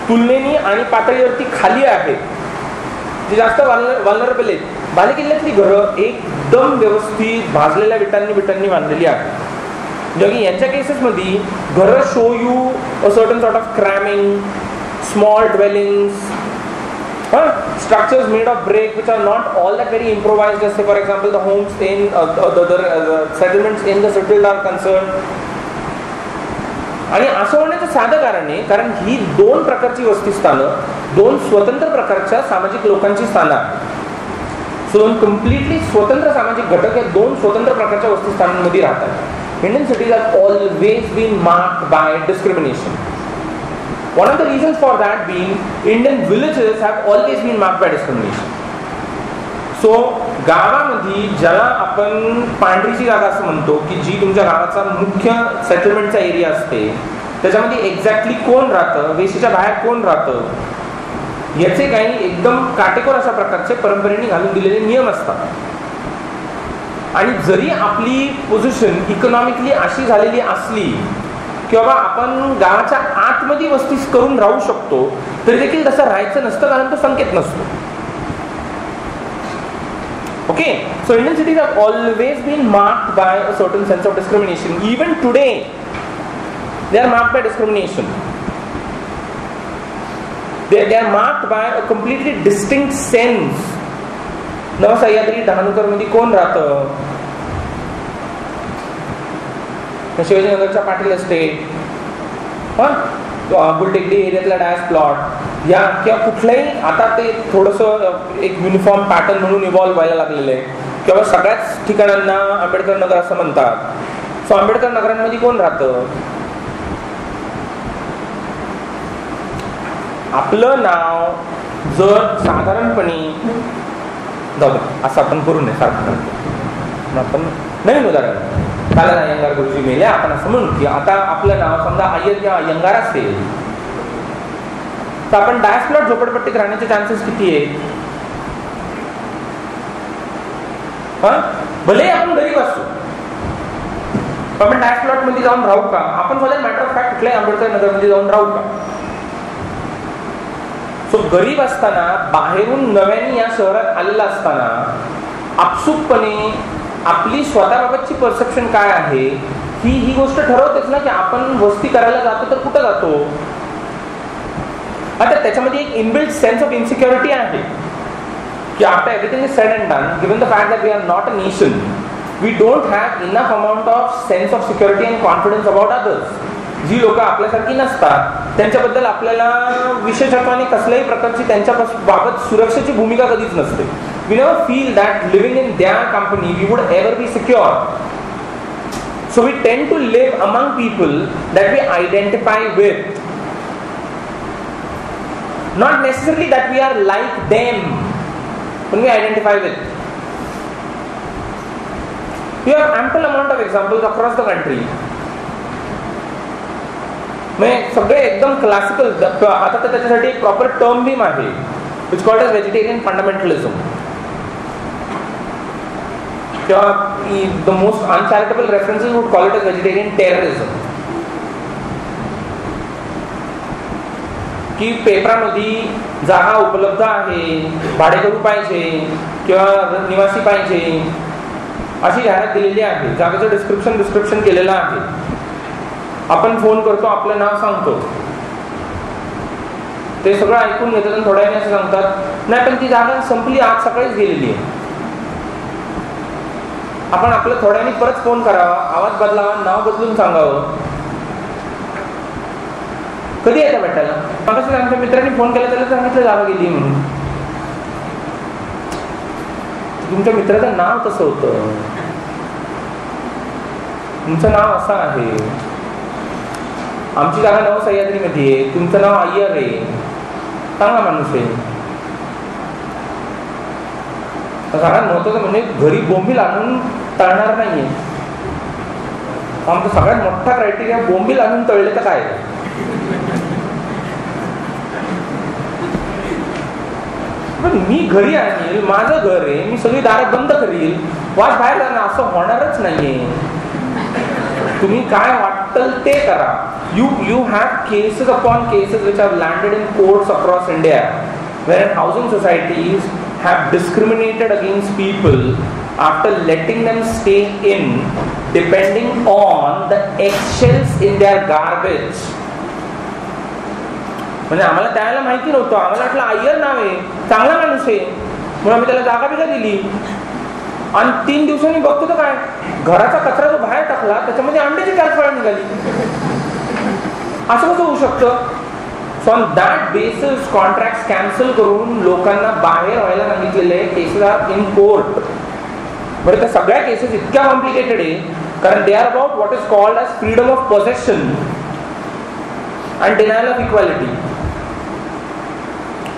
S1: तुलनेने आणि पातळीवरती खाली आहेत, जे जास्त वल्नरेबल आहेत, बालेकिल्ल्यातली घरं एकदम व्यवस्थित भाजलेल्या विटांनी बांधलेली आहेत. जे की यांच्या केसेसमध्ये घरं show you a certain sort of cramming, small dwellings, structures made of brick which are not all that very improvised, as say for example the homes in the settlements in the citadel are concerned. आणि असं होण्याचं साधं कारण आहे कारण ही दोन प्रकारची वस्तीस्थानं दोन स्वतंत्र प्रकारच्या सामाजिक लोकांची स्थानं आहेत. सो दोन कम्प्लिटली स्वतंत्र सामाजिक घटक या दोन स्वतंत्र प्रकारच्या वस्तीस्थानांमध्ये राहतात. Indian cities have always been marked by discrimination. One of the reasons for that being Indian villages have always been marked by discrimination. So गावामध्ये ज्याला आपण पांढरीची जागा असं म्हणतो की जी तुमच्या गावाचा मुख्य सेटलमेंटचा एरिया असते, त्याच्यामध्ये एक्झॅक्टली कोण राहतं, वेशीच्या बाहेर कोण राहतं, याचे काही एकदम काटेकोर अशा प्रकारचे परंपरेने घालून दिलेले नियम असतात. आणि जरी आपली पोझिशन इकॉनॉमिकली अशी झालेली असली किंवा आपण गावाच्या आतमध्ये वस्ती करून राहू शकतो तरी देखील तसं राहायचं नसतं कारण तो संकेत नसतो. Okay, so Indian cities have always been marked by a certain sense of discrimination. Even today, they are marked by discrimination. They are marked by a completely distinct sense. Navsahyadri Dahanukar मध्ये कोण राहतं, शिवाजीनगरच्या पाटील एस्टेट, गुलटेकडी एरियातला डायस प्लॉट या किंवा कुठल्याही आता ते थोडंसं एक युनिफॉर्म पॅटर्न म्हणून इव्हॉल्व्ह व्हायला लागलेलं आहे किंवा सगळ्याच ठिकाणांना आंबेडकर नगर असं म्हणतात. सो आंबेडकर नगरांमध्ये कोण राहतं, आपलं नाव जर साधारणपणे जाऊ असं आपण करू नये सारखं आपण नवीन उदाहरण काला अय्यंगार गुरुजी मेले आपण असं म्हणू की आता आपलं नाव समजा अय्यंगार असेल तर आपण डायस प्लॉट झोपडपट्टीत राहण्याचे चान्सेस किती आहेत. भले आपण गरीब असतो आपण डायस प्लॉट मध्ये जाऊन राहू का, आपण for that matter of fact कुठल्याही आंबेडकर नगर मध्ये जाऊन राहू का. सो गरीब असताना बाहेरून नव्याने या शहरात आलेला असताना आपसुकपणे आपली स्वतःबाबतची परसेप्शन काय आहे ही गोष्ट ठरवतेच ना की आपण वस्ती करायला जातो तर कुठं जातो. आता त्याच्यामध्ये एक इनबिल्ट सेन्स ऑफ इनसिक्युरिटी आहे की after everything is said and done, given the fact that we are not a nation, we don't have enough amount of sense of security and confidence about others. जी लोक आपल्यासारखी नसतात त्यांच्याबद्दल आपल्याला विशेषत्वाने कसल्याही प्रकारची त्यांच्या बाबत सुरक्षेची भूमिका कधीच नसते. We never feel that living in their company we would ever be secure. So we tend to live among people that we identify with. Not necessarily that we are like them, but we identify with. We have ample amount of examples across the country. सगळे एकदम classical, आता तर त्याच्यासाठी एक proper term being आहे which called as vegetarian fundamentalism किंवा the most uncharitable references would call it as vegetarian terrorism. की पेपरामध्ये जागा उपलब्ध आहे, भाडेकरू पाहिजे किंवा निवासी पाहिजे अशी जाहिरात दिलेली आहे, जागेचं डिस्क्रिप्शन केलेलं आहे. आपण फोन करतो, आपलं नाव सांगतो, ते सगळं ऐकून घेतात आणि थोड्या वेळाने असं सांगतात नाही पण ती जागा संपली, आज सकाळीच गेलेली आहे. आपण आपलं थोड्याने परत फोन करावा, आवाज बदलावा, नाव बदलून सांगावं. कधी येतं भेटायला? मग आमच्या मित्रांनी फोन केला, त्याला सांगितलं जागा गेली म्हणून. तुमच्या मित्राचं नाव कसं होतं? तुमचं नाव असं आहे. आमची जागा नव सह्याद्रीमध्ये आहे, तुमचं नाव अय्यर आहे, चांगला माणूस आहे. सगळ्यात महत्वाचं म्हणजे घरी बोंबील आणून तळणार नाहीये. आमचा सगळ्यात मोठा क्रायटेरिया बोंबील आणून तळले तर काय. पण मी घरी आणील, माझं घर आहे, मी सगळी दारं बंद करील, वाट बाहेर जाणार असं होणारच नाहीये. तुम्ही काय वाटतं ते करा. You have cases upon cases which have landed in courts across India, where housing societies have discriminated against people after letting them stay in, depending on the eggshells in their garbage. म्हणजे आम्हाला त्याला माहिती नव्हतं, आम्हाला वाटलं अय्यर नाव आहे, चांगला माणूस आहे, म्हणून आम्ही त्याला जागा बिगा दिली. आणि 3 दिवसांनी बघतो तर काय, घराचा कचरा जो बाहेर टाकला त्याच्यामध्ये अंड्याची 4 फळं निघाली. असं कसं होऊ शकतं? So on that basis contract cancel करून लोकांना बाहेर व्हायला सांगितलेले केसेस आर इन कोर्ट. बरं, त्या सगळ्या केसेस इतक्या कॉम्प्लिकेटेड आहे कारण they are about what is called as freedom of possession and denial of equality.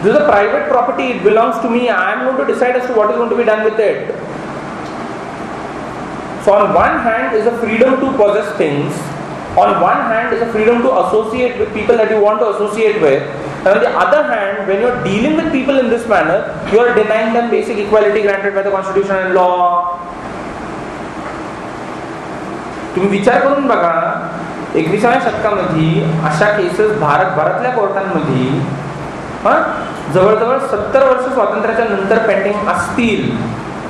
S1: This is a private property, it belongs to me, I am going to decide as to what is going to be done with it. So on one hand is a freedom to possess things, on one hand is a freedom to associate with people that you want to associate with, and on the other hand, when you are dealing with people in this manner, you are denying them basic equality granted by the constitution and law. तुम्ही विचार करून बघा, 21व्या शतकामध्ये अशा cases भारतभरातल्या कोर्टांमध्ये जवळजवळ 70 वर्ष स्वातंत्र्याच्या नंतर पेंडिंग असतील.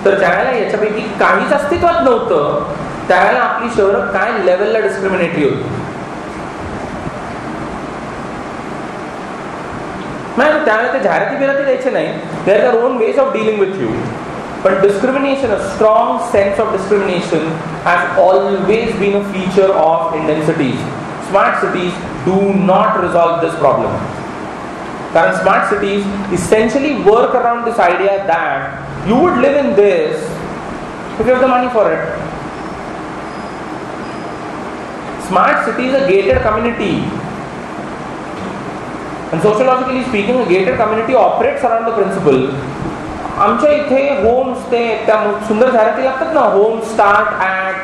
S1: तर ज्यावेळेला याच्यापैकी काहीच अस्तित्वात नव्हतं त्यावेळेला आपली शहरं काय लेवलला डिस्क्रिमिनेटरी होती. नाही त्यावेळेला ते जाहिराती बिराती द्यायचे नाही, there are own ways of dealing with you. But discrimination, a strong sense of discrimination, has always been a feature of Indian cities. Smart cities do not resolve this problem. Because smart cities essentially work around this idea that you would live in this if you have the money for it. Smart city is a gated community. And sociologically speaking, a gated community operates around the principle. आमच्या इथे home stay, त्या सुंदर जाहिराती लागतात ना, home start at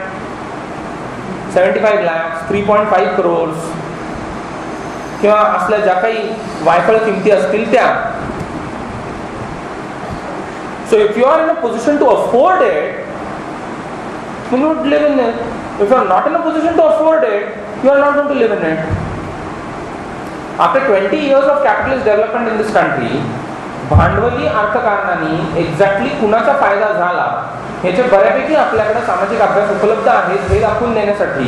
S1: 75 lakhs, 3.5 crores किंवा असल्या ज्या काही वायफळ किमती असतील त्या. So if you are in a position to afford it, then you would live in it. If you are not in a position to afford it, you are not going to live in it. After 20 years of capitalist development in this country, भांडवली अर्थकारणाने exactly कुणाचा फायदा झाला ह्याचे बऱ्यापैकी आपल्याकडे सामाजिक अभ्यास उपलब्ध आहेत हे दाखवून देण्यासाठी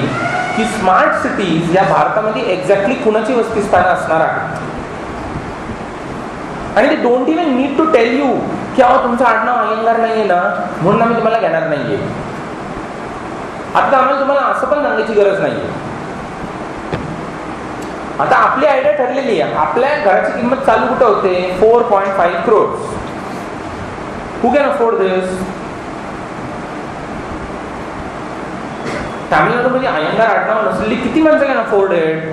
S1: की स्मार्ट सिटीज या भारतामध्ये एक्झॅक्टली कुणाची वस्तीस्थानं असणार आहेत. आणि ते don't even need to tell you की अहो तुमचं आडनाव अय्यंगार नाहीये ना म्हणून आम्ही तुम्हाला घेणार नाहीये. आता आम्हाला तुम्हाला असं पण सांगायची गरज नाहीये. आता आपली आयडिया ठरलेली आहे. आपल्या घराची किंमत चालू कुठे होते? 4.5 crores. Who can afford this? तामिळनाडूमध्ये अय्यंगार आडनाव नसलेली किती माणसं can afford it?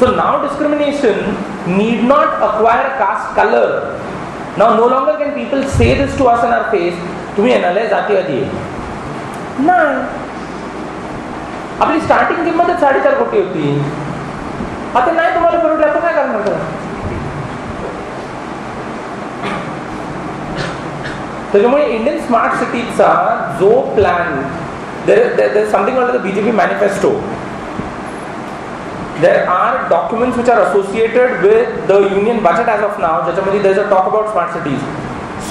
S1: So now discrimination need not acquire caste color. Now no longer can people say this to us in our face, तुम्ही येणारे जातीवादी आहे. नाही, आपली स्टार्टिंग किंमतच 4.5 कोटी होती. आता नाही तुम्हाला परवडलं तर काय करणार? त्याच्यामुळे इंडियन स्मार्ट सिटीजचा जो plan, there is something called the BJP manifesto. There are documents which are associated with the union budget as of now. ज्याच्यामध्ये there is a talk about smart cities.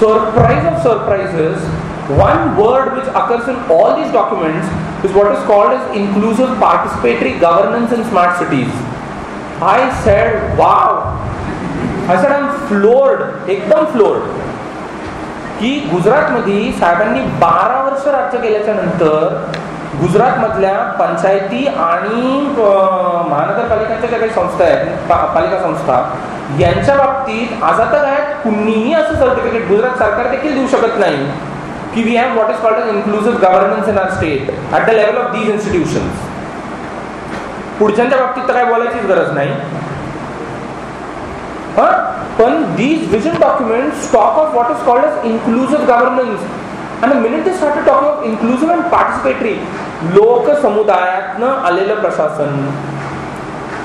S1: Surprise of surprises, one word which occurs in all these documents is what is called as inclusive participatory governance in smart cities. I said, wow. I said, I'm floored, ekdam floored. की गुजरातमध्ये साहेबांनी 12 वर्ष राज्य केल्याच्या नंतर गुजरातमधल्या पंचायती आणि महानगरपालिकांच्या ज्या काही संस्था आहेत, पालिका संस्था, यांच्या बाबतीत आज आता काय कुणीही असं सर्टिफिकेट गुजरात सरकार देखील देऊ शकत नाही की we have what is called as inclusive governance in our state at the level of these institutions. पुढच्यांच्या बाबतीत तर काय बोलायचीच गरज नाही. पण these vision documents talk of what is called as inclusive governance, and the minute they started talking of inclusive and participatory, लोक समुदायातनं आलेलं प्रशासन,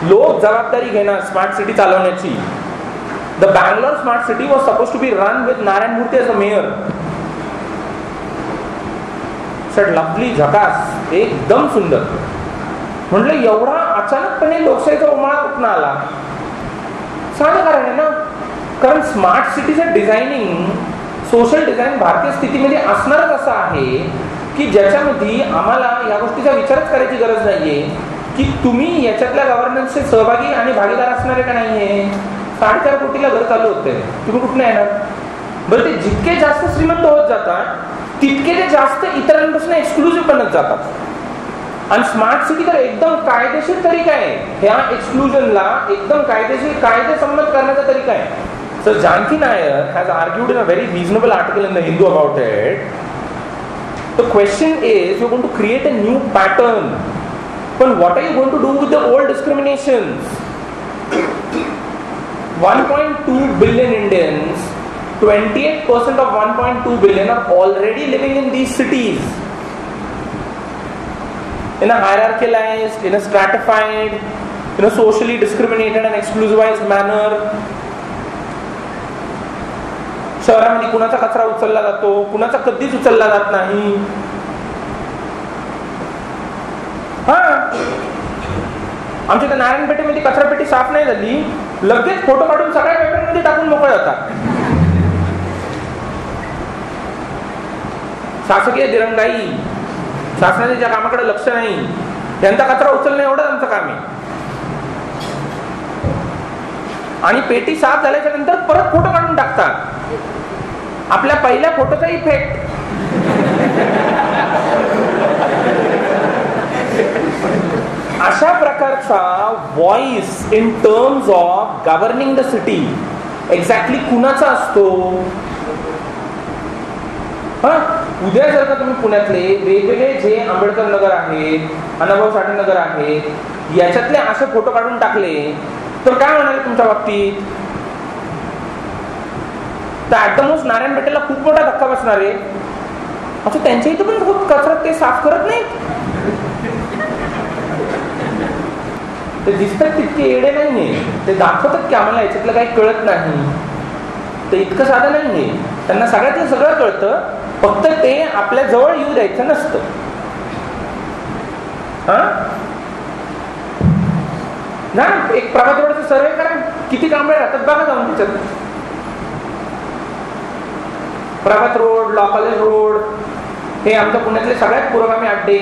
S1: लोक जबाबदारी घेणार स्मार्ट सिटी चालवण्याची. The Bangalore smart city was supposed to be run with Narayan Murthy as the mayor. said lovely, झकास, एकदम सुंदर. म्हटलं एवढा अचानकपणे लोकशाहीचा उमाळा कुठून आला? साधं कारण आहे ना, कारण स्मार्ट सिटीचं डिझायनिंग, सोशल डिझाईन भारतीय स्थितीमध्ये असणारच असं आहे की ज्याच्यामध्ये आम्हाला या गोष्टीचा विचारच करायची गरज नाहीये की तुम्ही याच्यातल्या गव्हर्नन्सचे सहभागी आणि भागीदार असणारे का नाहीये. 4.5 कोटीला घर चालू होते, तुम्ही कुठून येणार? बरं, ते जितके जास्त श्रीमंत होत जातात तितके ते जास्त इतरांपासून एक्सक्लुसिव्ह बनत जातात. आणि स्मार्ट सिटी तर एकदम कायदेशीर तरीका आहे ह्या एक्सक्लुजनला एकदम कायदेशीर कायदेसम्मत करण्याचा तरीका आहे. So Janaki Nair has argued in a very reasonable article in the Hindu about it. The question is you going to create a new pattern, पण what are you going to do with the old discriminations? 1.2 billion Indians, 28% of 1.2 billion are already living in these cities. In a hierarchized, in a stratified, in a socially discriminated and exclusivized manner. शहरामध्ये कुणाचा कचरा उचलला जातो, कुणाचा कधीच उचलला जात नाही. आमच्या त्या नारायणपेठेमध्ये कचरापेटी साफ नाही झाली, लगेच फोटो काढून सगळ्या पेपरमध्ये टाकून मोकळे होतात. शासकीय दिरंगाई, शासनाच्या ज्या कामाकडे लक्ष नाही, त्यांचा कचरा उचलणं एवढंच आमचं काम आहे. आणि पेटी साफ झाल्याच्या नंतर परत फोटो काढून टाकतात. आपल्या पहिल्या फोटोचा इफेक्ट. अशा प्रकारचा voice in terms of governing the city exactly कुणाचा असतो? उद्या जर का तुम्ही पुण्यातले वेगवेगळे जे आंबेडकर नगर आहेत, अण्णाभाऊ साठे नगर आहेत, याच्यातले असे फोटो काढून टाकले तर काय होणार आहे तुमच्या बाबतीत? तर ऍट द मोस्ट नारायण पेठेला खूप मोठा धक्का बसणार आहे. अच्छा, त्यांच्या इथं पण खूप कचरा ते साफ करत नाही, ते दिसतात तितके येडे नाहीये, ते दाखवतात की आम्हाला याच्यातलं काही कळत नाही. ते इतकं साधं नाहीये, त्यांना सगळ्यातलं सगळं कळतं, फक्त ते आपल्या जवळ येऊ द्यायचं नसतं. ना एक प्रभात रोडचा सर्वे करा, किती कांबळे राहतात बघा जाऊन त्याच्यात. प्रभात रोड, लॉ कॉलेज रोड हे आमच्या पुण्यातले सगळ्यात पुरोगामी अड्डे,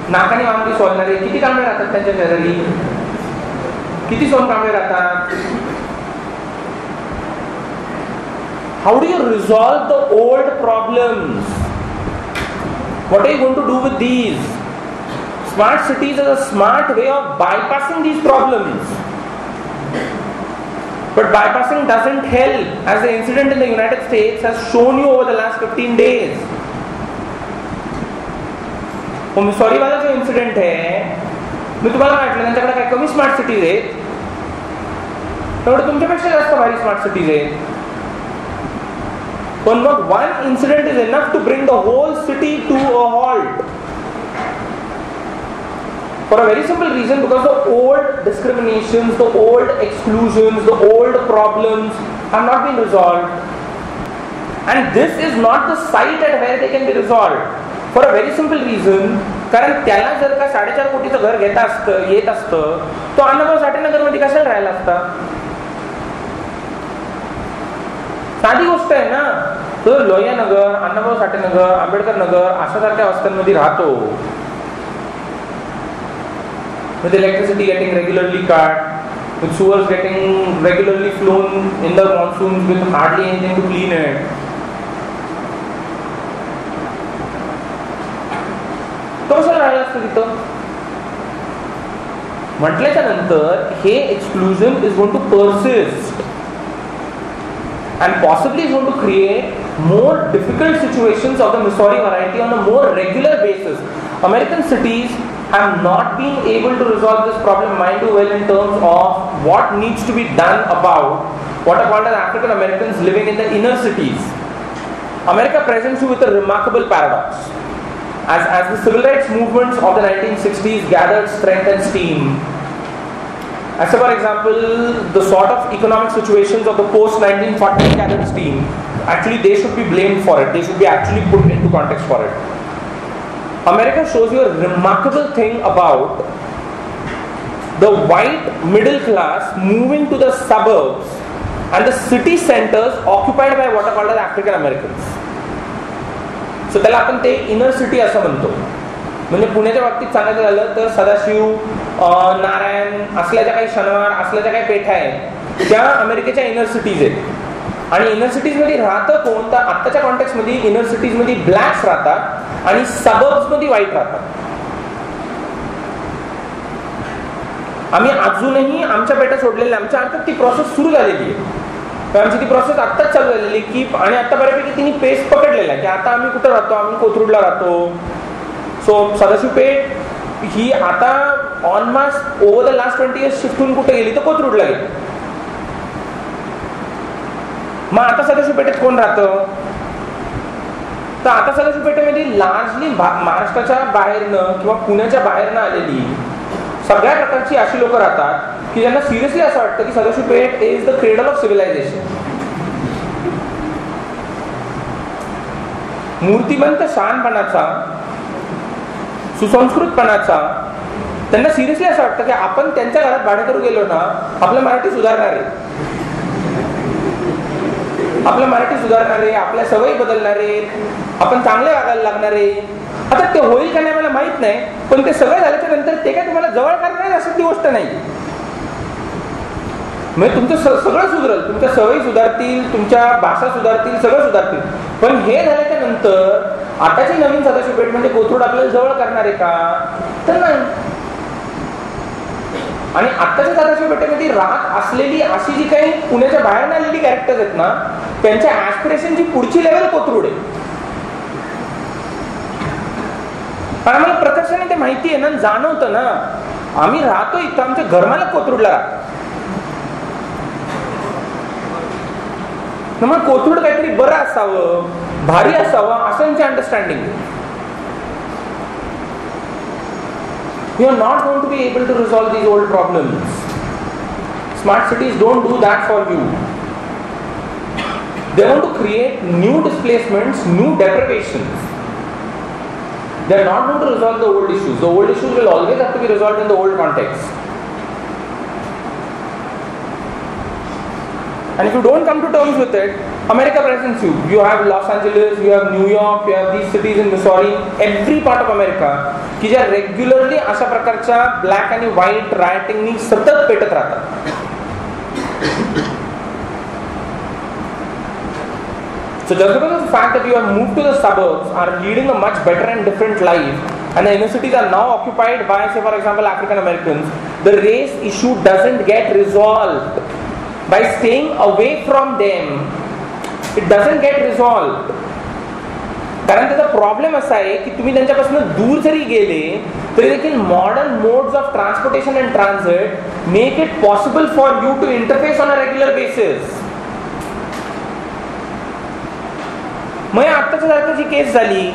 S1: नाकानी वांगी सोडणारे, किती कांबळे राहतात त्यांच्या शेजारी, किती सोन कांबळे राहतात. How do you resolve the old problems? What are you going to do with these? Smart cities is a smart way of bypassing these problems. But bypassing doesn't help, as the incident in the United States has shown you over the last 15 days. Missouri वाला जो incident है, मी तुम्हाला म्हटलं त्यांच्याकडे काय कमी smart cities आहेत, तेवढं तुमच्यापेक्षा जास्त भारी स्मार्ट सिटीज आहेत. पण मग one incident is enough to bring the whole city to a halt. For a very simple reason, because the old discriminations, the old exclusions, the old problems have not been resolved. And this is not the site at where they can be resolved. For a very simple reason, कारण त्याला जर का 4.5 कोटीचं घर येत असतं, तो अण्णाभाऊ साठे नगर मध्ये कशाला राहिला असता? साधी गोष्ट आहे ना. तर लोहिया नगर, अण्णाभाऊ साठे नगर, आंबेडकर नगर अशा सारख्या वस्त्यांमध्ये राहतो, with electricity getting regularly cut, with sewers getting regularly flown in the monsoons with hardly anything to clean it. असतं तिथं. म्हटल्याच्या नंतर हे exclusion is going to persist and possibly is going to create more difficult situations of the Missouri variety on a more regular basis. American cities have not been able to resolve this problem, mind you well, in terms of what needs to be done about what are called as African Americans living in the inner cities. America presents you with a remarkable paradox. As the civil rights movements of the 1960s gathered strength and steam, as for example, the sort of economic situations of the post-1940 gathered steam, actually they should be blamed for it. They should be actually put into context for it. America shows you a remarkable thing about the white middle class moving to the suburbs and the city centers occupied by what are called as African Americans. So त्याला आपण ते inner city असं म्हणतो. म्हणजे पुण्याच्या बाबतीत सांगायचं झालं तर सदाशिव, नारायण असल्या ज्या काही शनिवार असल्या ज्या काही पेठा आहेत त्या अमेरिकेच्या इनर सिटीज आहेत. आणि इनर सिटीजमध्ये राहतं कोण तर आत्ताच्या कॉन्टेक्स्टमध्ये इनर सिटीजमध्ये ब्लॅक्स राहतात आणि सबर्ब्समध्ये व्हाईट राहतात. आम्ही अजूनही आमच्या पेठा सोडलेल्या, आमच्या अर्थात ती प्रोसेस सुरू झालेली आहे. आमची ती प्रोसेस आत्ताच चालू झालेली की आणि आता बऱ्यापैकी तिने पेस पकडलेला आहे की आता आम्ही कुठं राहतो, आम्ही कोथरूडला राहतो. सो सदाशिव पेठ ही आता on mass over the last 20 years shift होऊन कुठे गेली तर कोथरूडला गेली. मग आता सदाशिव पेठेत कोण राहतं तर आता सदाशिव पेठेमध्ये लार्जली महाराष्ट्राच्या बाहेरनं किंवा पुण्याच्या बाहेरनं आलेली सगळ्या प्रकारची अशी लोक राहतात की ज्यांना सिरियसली असं वाटतं की Sadashiv Peth is the cradle of civilisation. मूर्तिमंत शहाणपणाचा, सुसंस्कृतपणाचा त्यांना सिरियसली असं वाटतं की आपण त्यांच्या घरात भाडेकरू गेलो ना आपलं मराठी सुधारणार आहे, आपलं मराठी सुधारणार आहे, आपल्या सवयी बदलणार आहेत, आपण चांगले वागायला लागणार आहे. आता ते होईल का नाही मला माहित नाही, पण ते सगळं झाल्याच्या नंतर ते काय तुम्हाला जवळ करणार आहे अशी ती गोष्ट नाही. म्हणजे तुमचं सगळं सुधरल, तुमच्या सवयी सुधारतील, तुमच्या भाषा सुधारतील, सगळं सुधारतील. पण हे झाल्याच्या नंतर आताची नवीन सदाशिव पेठ म्हणजे कोथरूड आपल्याला जवळ करणार आहे का तर नाही. आणि आत्ताच्या सदाशिव पेठेमध्ये राहत असलेली अशी जी काही पुण्याच्या बाहेर आलेली कॅरेक्टर्स आहेत ना त्यांच्या ऍस्पिरेशनची पुढची लेवल कोथरूड आहे. पण आम्हाला प्रत्यक्षाने ते माहिती आहे ना, जाणवतं ना. आम्ही राहतो इथं, आमच्या घरमालक कोथरूडला राहतो. मग कोथरूड काहीतरी बरं असावं, भारी असावं असं त्यांची understanding. You are not going to be able to resolve these old problems. Smart cities don't do that for you. They want to create new displacements, new deprivations. They are not going to resolve the old issues. The old issues will always have to be resolved in the old context. And if you don't come to terms with it, America presents you. You have Los Angeles, you have New York, you have these cities in Missouri, every part of America, की ज्या regularly अशा प्रकारच्या black आणि white रायटिंगनी सतत पेटत राहतात. So just because of the fact that you have moved to the suburbs, are leading a much better and different life, and the inner cities are now occupied by, say for example, African Americans, the race issue doesn't get resolved. By staying away from them, it doesn't get resolved. कारण त्याचा problem असा आहे की तुम्ही त्यांच्यापासून दूर जरी गेले तरी देखील modern modes of transportation and transit make it possible for you to interface on a regular basis. मग आत्ताच्या सारखं जी केस झाली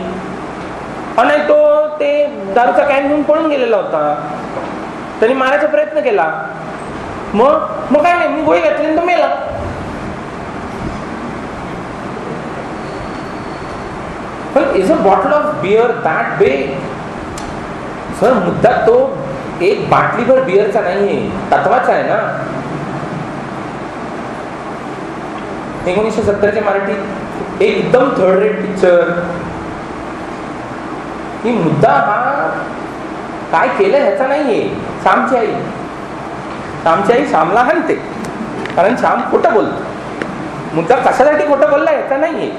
S1: आणि तो ते दारूचा कॅन घेऊन पळून गेलेला होता, त्यांनी मारायचा प्रयत्न केला, मग काय नाही, मी गोळी घातली तो मेला. पण is a bottle of beer that big? Sir मुद्दा तो एक बाटलीभर बियरचा नाहीये, तत्वाचा आहे ना. 1970च्या मराठीत एकदम थर्ड रेट पिक्चर, की मुद्दा हा काय केलं ह्याचा नाहीये. श्यामची आई श्यामला हाणते कारण श्याम खोटं बोलतो. मुद्दा कशासाठी खोटं बोलला ह्याचा नाहीये.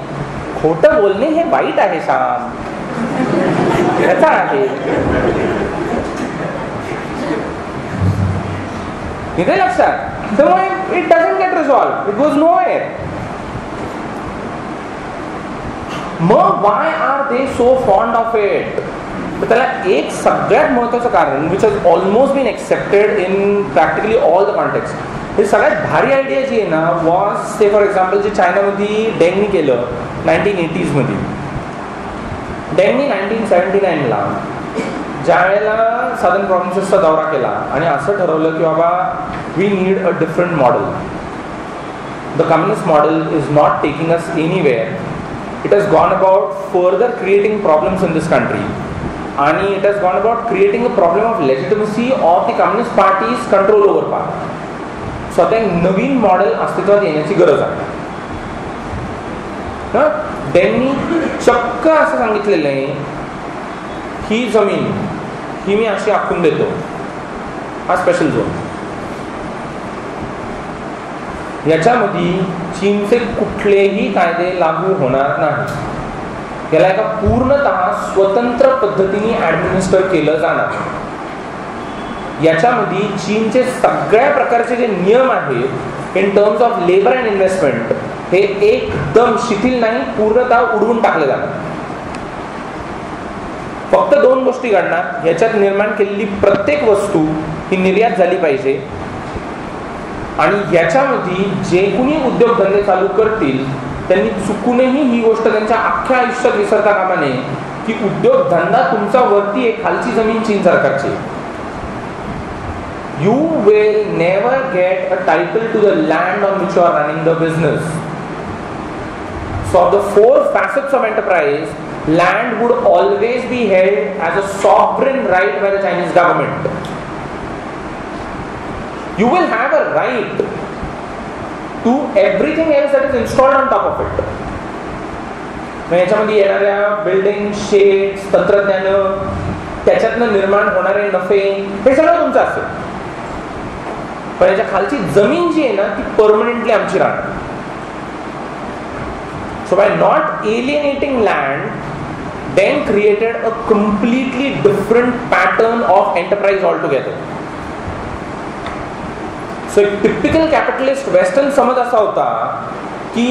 S1: खोटं बोलणे हे वाईट आहे श्याम. ह्याचा आहे. इथे लक्षात. त्यामुळे it doesn't get resolve, it goes nowhere. मग why are they so fond of it? तर त्याला एक सगळ्यात महत्त्वाचं कारण which has almost been accepted in practically all the context. ही सगळ्यात भारी आयडिया जी आहे ना वॉज से फॉर एक्झाम्पल जे चायनामध्ये डेंगनी केलं 1980s मध्ये. डेंगनी 1979ला ज्या वेळेला सदर्न प्रॉव्हिन्सेसचा दौरा केला आणि असं ठरवलं की बाबा we need a different model. The communist model is not taking us anywhere. It has gone about further creating problems in this country आणि it has gone about creating a problem of legitimacy of the communist parties control over power. स्वतः एक नवीन model अस्तित्वात येण्याची गरज आहे. त्यांनी चक्क असं सांगितलेलं आहे ही जमीन ही मी अशी आखून देतो, हा स्पेशल झोन. याच्यामध्ये चीनचे कुठलेही कायदे लागू होणार नाही. याला एका पूर्णतः स्वतंत्र पद्धतीने ऍडमिनिस्टर केलं जाणार. याच्यामध्ये चीनचे सगळ्या प्रकारचे जे नियम आहेत in terms of labour and investment हे एकदम शिथिल नाही, पूर्णतः उडवून टाकले जाणार. फक्त 2 गोष्टी घडणार. याच्यात निर्माण केलेली प्रत्येक वस्तू ही निर्यात झाली पाहिजे आणि याच्यामध्ये जे कुणी उद्योगधंदे चालू करतील त्यांनी चुकूनही ही गोष्ट त्यांच्या अख्ख्या आयुष्यात विसरता कामा नये की उद्योगधंदा तुमचा वरती आहे, खालची जमीन चीन सरकारची. You will never get a title to the land on which you are running the business. So of the 4 facets of enterprise, land would always be held as a sovereign right by the Chinese government. You will have a right to everything else that is installed on top of it. याच्यामध्ये येणाऱ्या building, shades, तंत्रज्ञान, त्याच्यातनं निर्माण होणारे नफे हे सगळं तुमचं असेल. पण याच्या खालची जमीन जी आहे ना ती परमनंटली आमची राहणार. So by not alienating land then created a completely different pattern of enterprise all together. So एक टिपिकल कॅपिटलिस्ट वेस्टर्न समज असा होता की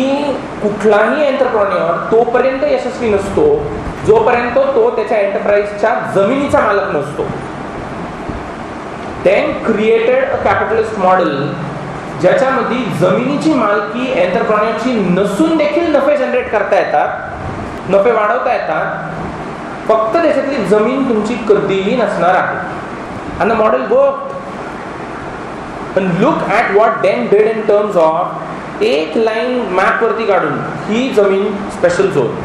S1: कुठलाही एंटरप्रेन्योर तोपर्यंत यशस्वी नसतो जोपर्यंत तो त्याच्या एंटरप्राइजच्या जमिनीचा मालक नसतो. Then created a capitalist model ज्याच्यामध्ये जमिनीची मालकी एंटरप्रेन्योरची नसून देखील नफे जनरेट करता येतात, नफे वाढवता येतात. फक्त त्याच्यातली जमीन तुमची कधीही नसणार आहे. आणि मॉडेल वर्कड. पण look at what Deng did in terms of एक लाईन मॅप वरती काढून ही जमीन special zone.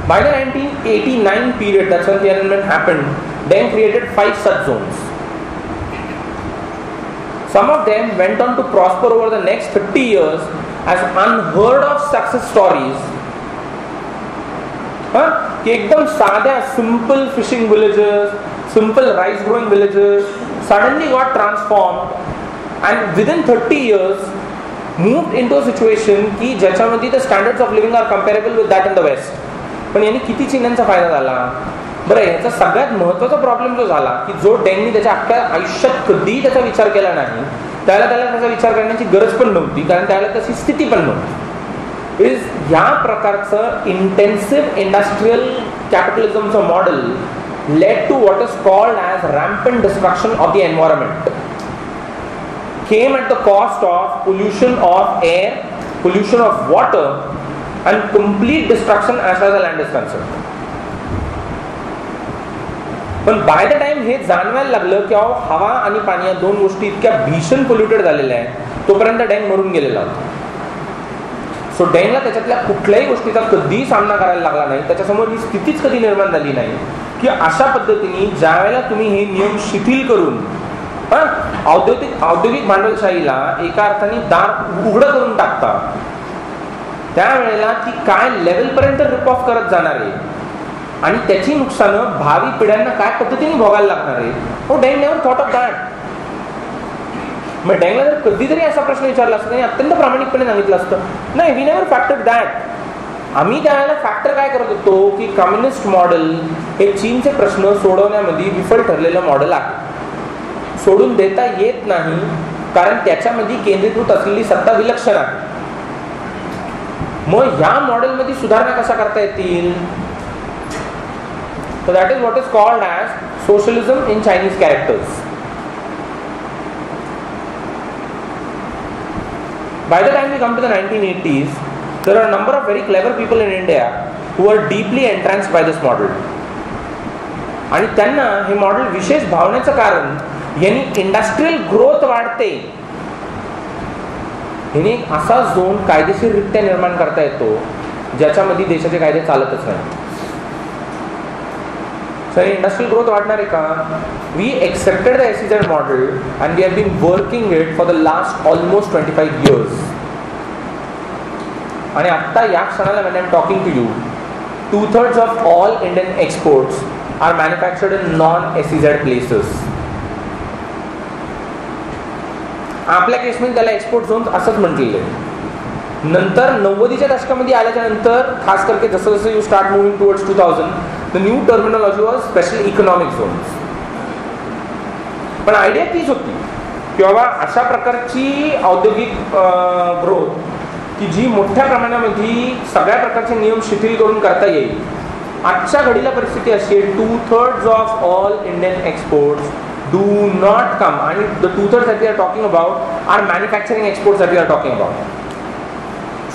S1: By the 1989 period, that's when the alignment happened, Deng created 5 such zones. Some of them went on to prosper over the next 30 years as unheard of success stories. कि एकदम साध्या simple fishing villages, simple rice growing villages suddenly got transformed and within 30 years moved into a situation की ज्याच्यामध्ये the standards of living are comparable with that in the West. पण यांनी किती चीनांचा फायदा झाला? बरं, याचा सगळ्यात महत्त्वाचा प्रॉब्लेम जो झाला की जो डेंगनी त्याच्या अख्ख्या आयुष्यात कधीही त्याचा विचार केला नाही, त्याला त्याचा विचार करण्याची गरज पण नव्हती, कारण त्याला तशी स्थिती पण नव्हती. इज ह्या प्रकारचं इंटेन्सिव्ह इंडस्ट्रियल कॅपिटलिझमचं model led to what is called as rampant destruction of the environment. Came at the cost of pollution of air, pollution of water and complete destruction as far as the land is concerned. पण by the time हे जाणवायला लागलं की हवा आणि पाणी या 2 गोष्टी इतक्या भीषण पोल्युटेड झालेल्या आहेत, तोपर्यंत डेंग मरून गेलेला होता. सो डेंगला त्याच्यातल्या कुठल्याही गोष्टीचा कधीही सामना करायला लागला नाही. त्याच्यासमोर ही स्थितीच कधी निर्माण झाली नाही की अशा पद्धतीने ज्या वेळेला तुम्ही हे नियम शिथिल करून औद्योगिक भांडवलशाहीला एका अर्थाने दार उघडं करून टाकता, त्यावेळेला ती काय लेवलपर्यंत रिप ऑफ करत जाणार आहे आणि त्याची नुकसानं भावी पिढ्यांना काय पद्धतीने भोगायला लागणार आहे. हो, Deng never thought of that. मग डेंगला जर कधीतरी असा प्रश्न विचारला असता, त्यांनी अत्यंत प्रामाणिकपणे सांगितलं असतं, नाही, वी नेव्हर फॅक्टर्ड दॅट. आम्ही त्यावेळेला फॅक्टर काय करत होतो की कम्युनिस्ट मॉडेल हे चीनचे प्रश्न सोडवण्यामध्ये विफल ठरलेलं मॉडेल आहे, सोडून देता येत नाही, कारण त्याच्यामध्ये केंद्रीकृत असलेली सत्ता विलक्षण आहे. मग ह्या मॉडेलमध्ये सुधारणा कशा करता येतील? So that is what is called as socialism in Chinese characters. By the time we come to the 1980s, there are a number of very clever people in India who are deeply entranced by this model. आणि त्यांना हे model विशेष भावण्याचं कारण यांनी industrial growth वाढते, यांनी एक असा zone कायदेशीररित्या निर्माण करता येतो ज्याच्यामध्ये देशाचे कायदे चालतच नाही. सर इंडस्ट्रियल ग्रोथ वाढणार आहे का? We accepted the SEZ model and we have been working it for the last almost 25 years. आणि आत्ता या क्षणाला when I am talking to you, 2/3 of all Indian exports are manufactured in non-SEZ places. आपल्या केसमध्ये त्याला export zone असंच म्हटलेलं आहे. नंतर 90च्या दशकामध्ये आल्याच्या नंतर खास करके जसं जसं you start moving towards 2000, the new terminology was special economic zones. पण आयडिया तीच होती की बाबा अशा प्रकारची औद्योगिक ग्रोथ की जी मोठ्या प्रमाणामध्ये सगळ्या प्रकारचे नियम शिथिल करून करता येईल. आजच्या घडीला परिस्थिती अशी आहे 2/3 of all Indian exports do not come, and the 2/3 that we are talking about are manufacturing exports that we are talking about.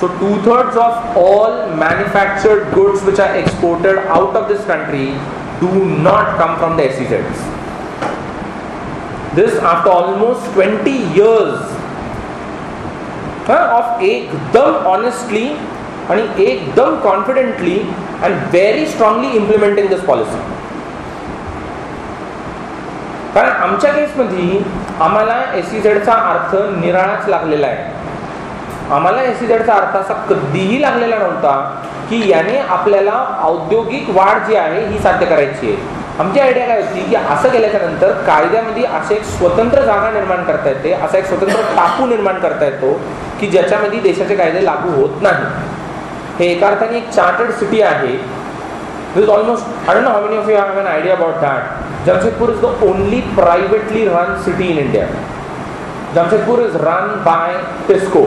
S1: So 2/3 of all manufactured goods which are exported out of this country do not come from the SEZs. This after almost 20 years of एकदम honestly and एकदम confidently and very strongly implementing this policy. कारण आमच्या केसमध्ये आम्हाला SEZचा अर्थ निराळाच लागलेला आहे. आम्हाला SEZचा अर्थ असा कधीही लागलेला नव्हता की याने आपल्याला औद्योगिक वाढ जी आहे ही साध्य करायची आहे. आमची आयडिया काय होती की असं केल्याच्या नंतर कायद्यामध्ये असे एक स्वतंत्र जागा निर्माण करता येते, असा एक स्वतंत्र टापू निर्माण करता येतो की ज्याच्यामध्ये देशाचे कायदे लागू होत नाही. हे एका अर्थाने एक चार्टर्ड सिटी आहे. This is almost, I don't know how many of you have an idea about that. Jamshedpur is the only privately run city in India. Jamshedpur is run by TISCO.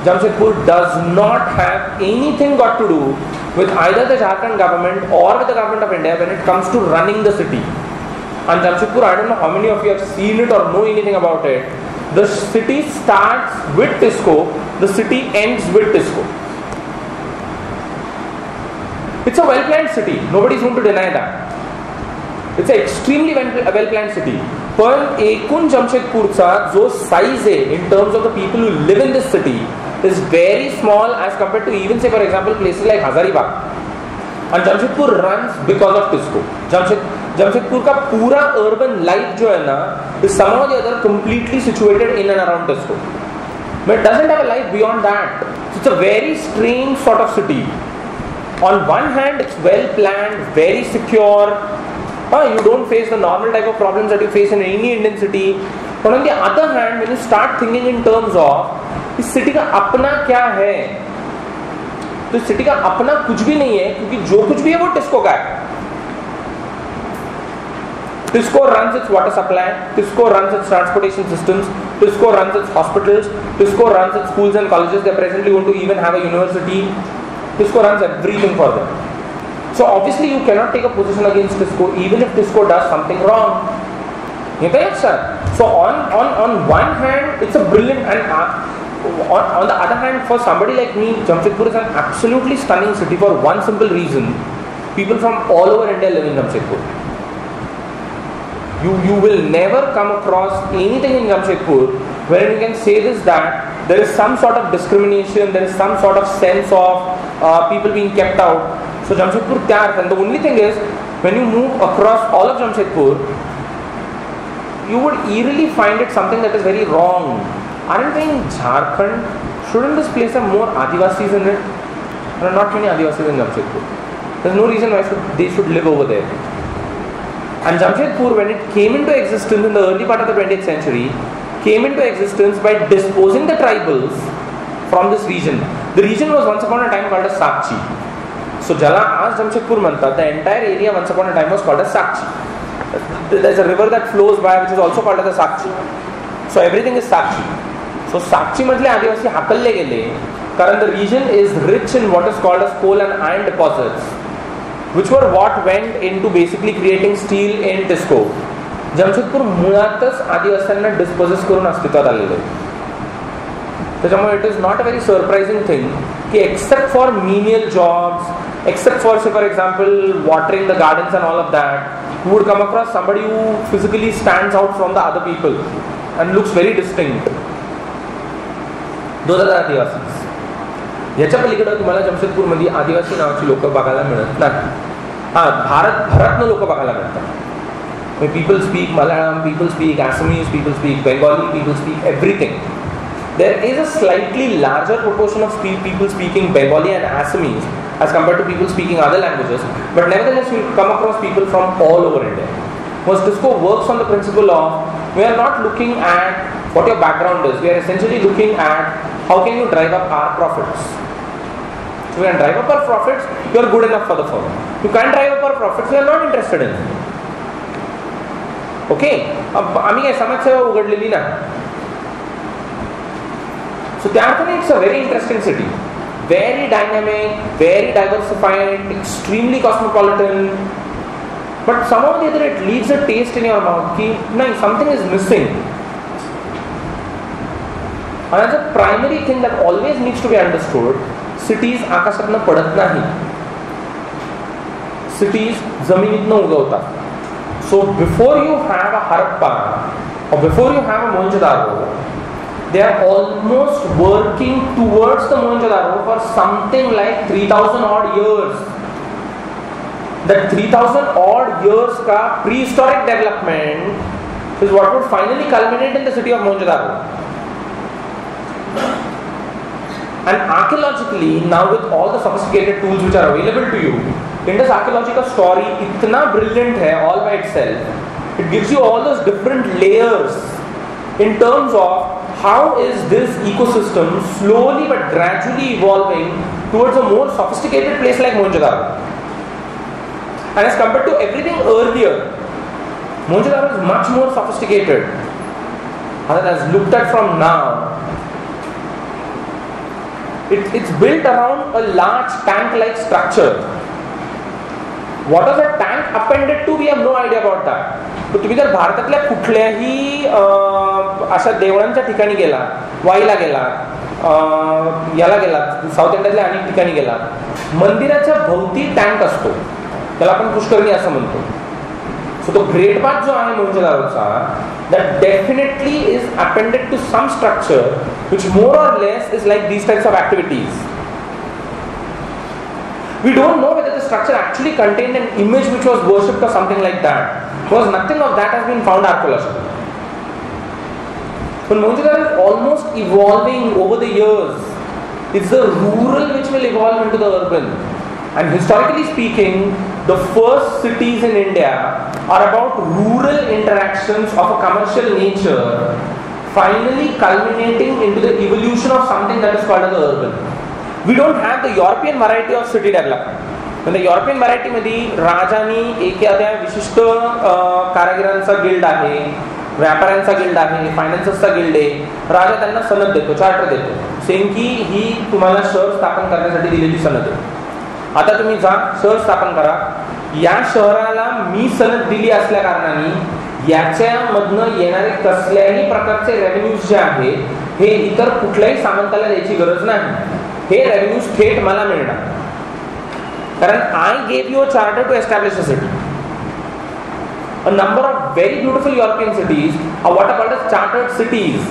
S1: Jamshedpur does not have anything got to do with either the Jharkhand government or with the government of India when it comes to running the city. And Jamshedpur, I don't know how many of you have seen it or know anything about it. The city starts with TISCO, the city ends with TISCO. It's a well-planned city. Nobody is going to deny that. It's an extremely well-planned city. पण एकूण जमशेदपूरचा जो size आहे in terms of the people who live in this city is very small as compared to even say for example places like Hazaribagh. And Jamshedpur runs because of TISCO. Jamshedpur का पूरा urban life जो है ना is somehow or the other completely situated in and around TISCO. But it doesn't have a life beyond that. It's a very strange sort of city. On one hand, it's well planned, very secure. You don't face the normal type of problems that you face in any Indian city. But on the other hand, when you start thinking in terms of इस city का अपना क्या है, तो इस city का अपना कुछ भी नहीं है, क्योंकि जो कुछ भी है वो TISCO का है. TISCO runs its water supply, TISCO runs its transportation systems, TISCO runs its hospitals, TISCO runs its schools and colleges. They're presently going to even have a university. TISCO runs everything for them. So obviously you cannot take a position against TISCO even if TISCO does something wrong. You get it, sir? So on one hand it's a brilliant, and on the other hand for somebody like me, Jamshedpur is an absolutely stunning city for one simple reason. People from all over India live in Jamshedpur. You will never come across anything in Jamshedpur where you can say this, that there is some sort of discrimination, there is some sort of sense of people being kept out. So Jamshedpur kya, and the only thing is when you move across all of Jamshedpur, you would eerily find it something that is very wrong. Aren't we in Jharkhand? Shouldn't this place have more Adivasis in it? There are not many Adivasis in Jamshedpur. There is no reason why they should live over there. And Jamshedpur, when it came into existence in the early part of the 20th century, came into existence by disposing the tribals from this region. The region was once upon a time called as Sakchi. So ज्याला आज जमशेदपूर म्हणतात, the entire area once upon a time was called as Sakchi. There's a river that flows by which is also called as a Sakchi. So everything is Sakchi. So Sakchi मधले आदिवासी हाकलले गेले कारण the region is rich in what is called as coal and iron deposits, which were what went into basically creating steel in Tisco. Jamshedpur मुळातच आदिवासींना dispossess करून अस्तित्वात आलेलं आहे. त्याच्यामुळे it is not a very surprising thing की except for menial jobs, except for say for example watering the gardens and all of that, you would come across somebody who physically stands out from the other people and looks very distinct. Those are the आदिवासी. याच्या पलीकडे तुम्हाला जमशेदपूरमध्ये आदिवासी नावाची लोक बघायला मिळत नाही. भारतभरातनं लोक बघायला मिळतात. People speak Malayalam, people speak Assamese, people speak Bengali, people speak everything. There is a slightly larger proportion of people speaking Bengali and Assamese as compared to people speaking other languages, but nevertheless you come across people from all over India. Because Disco works on the principle of we are not looking at what your background is, we are essentially looking at how can you drive up our profits. If you can drive up our profits, you are good enough for the firm. You can't drive up our profits, we are not interested in it. Okay, अब आम्ही काय समाजसेवा उघडलेली ना. So त्या अर्थाने it's a very interesting city, very dynamic, very diversified, extremely cosmopolitan, but somehow the other it leaves a taste in your mouth की नाही, समथिंग इज मिसिंग. आणि as a primary thing that always needs to be understood, cities आकाशातनं पडत नाही, cities जमिनीतनं उगवतात. So before you have a Harappa or before you have a Mohenjo-daro, they are almost working towards the Mohenjo-daro for something like 3000 odd years. That 3000 odd years ka prehistoric development is what would finally culminate in the city of Mohenjo-daro. And archaeologically, now with all the sophisticated tools which are available to you, Indus archaeology का story इतना brilliant है all by itself. It gives you all those different layers in terms of how is this ecosystem slowly but gradually evolving towards a more sophisticated place like Mohenjo-daro. And as compared to everything earlier, Mohenjo-daro is much more sophisticated. And as looked at from now, it's built around a large tank-like structure. What was that tank appended to? We have no idea about that. तर तुम्ही जर भारतातल्या कुठल्याही अशा देवळांच्या ठिकाणी गेला, वाईला गेला, याला गेला, साऊथ इंडियातल्या अनेक ठिकाणी गेला, मंदिराच्या भोवती टँक असतो, त्याला आपण पुष्करणी असं म्हणतो. सो तो ग्रेट बाथ जो आहे मोहेंजो-दारोचा, that definitely is appended to some structure which more or less is like these types of activities. We don't know whether the structure actually contained an image which was worshipped or something like that, because nothing of that has been found archaeologically. But Mohenjo-daro is almost evolving over the years. It's the rural which will evolve into the urban. And historically speaking, the first cities in India are about rural interactions of a commercial nature, finally culminating into the evolution of something that is called as the urban. We don't have the European variety of city development. In the European variety मध्ये राजानी एखाद्या विशिष्ट कारागिरांचा guild आहे, व्यापाऱ्यांचा guild आहे, फायनान्सर्सचा guild आहे, राजा त्यांना सनद देतो, charter देतो, सेम की ही तुम्हाला शहर स्थापन करण्यासाठी दिलेली सनद आहे. आता तुम्ही जा शहर स्थापन करा, या शहराला मी सनद दिली असल्या कारणाने याच्यामधनं येणारे कसल्याही प्रकारचे रेव्हेन्यूज जे आहेत हे इतर कुठल्याही सामंताला द्यायची गरज नाही. हे रेव्हेन्यूज थेट मला मिळणार, कारण I gave you a charter to establish a city. A number of very beautiful European cities are what are called as chartered cities.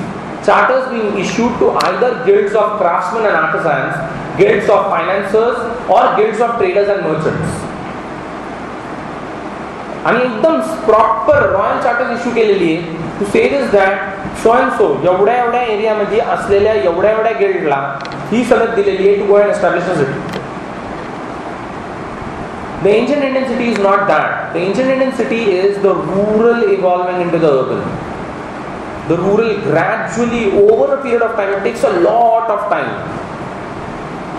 S1: Charters being issued to either guilds of craftsmen and artisans, guilds of financiers, or guilds of traders and merchants. आणि एकदम proper royal charters issue केलेली आहे to से this that so and so एवढ्या एवढ्या एरियामध्ये असलेल्या एवढ्या एवढ्या गिल्डला ही सनद दिलेली आहे to go and establish a city. The ancient Indian city is not that. The ancient Indian city is the rural evolving into the urban. The rural gradually over a period of time, it takes a lot of time.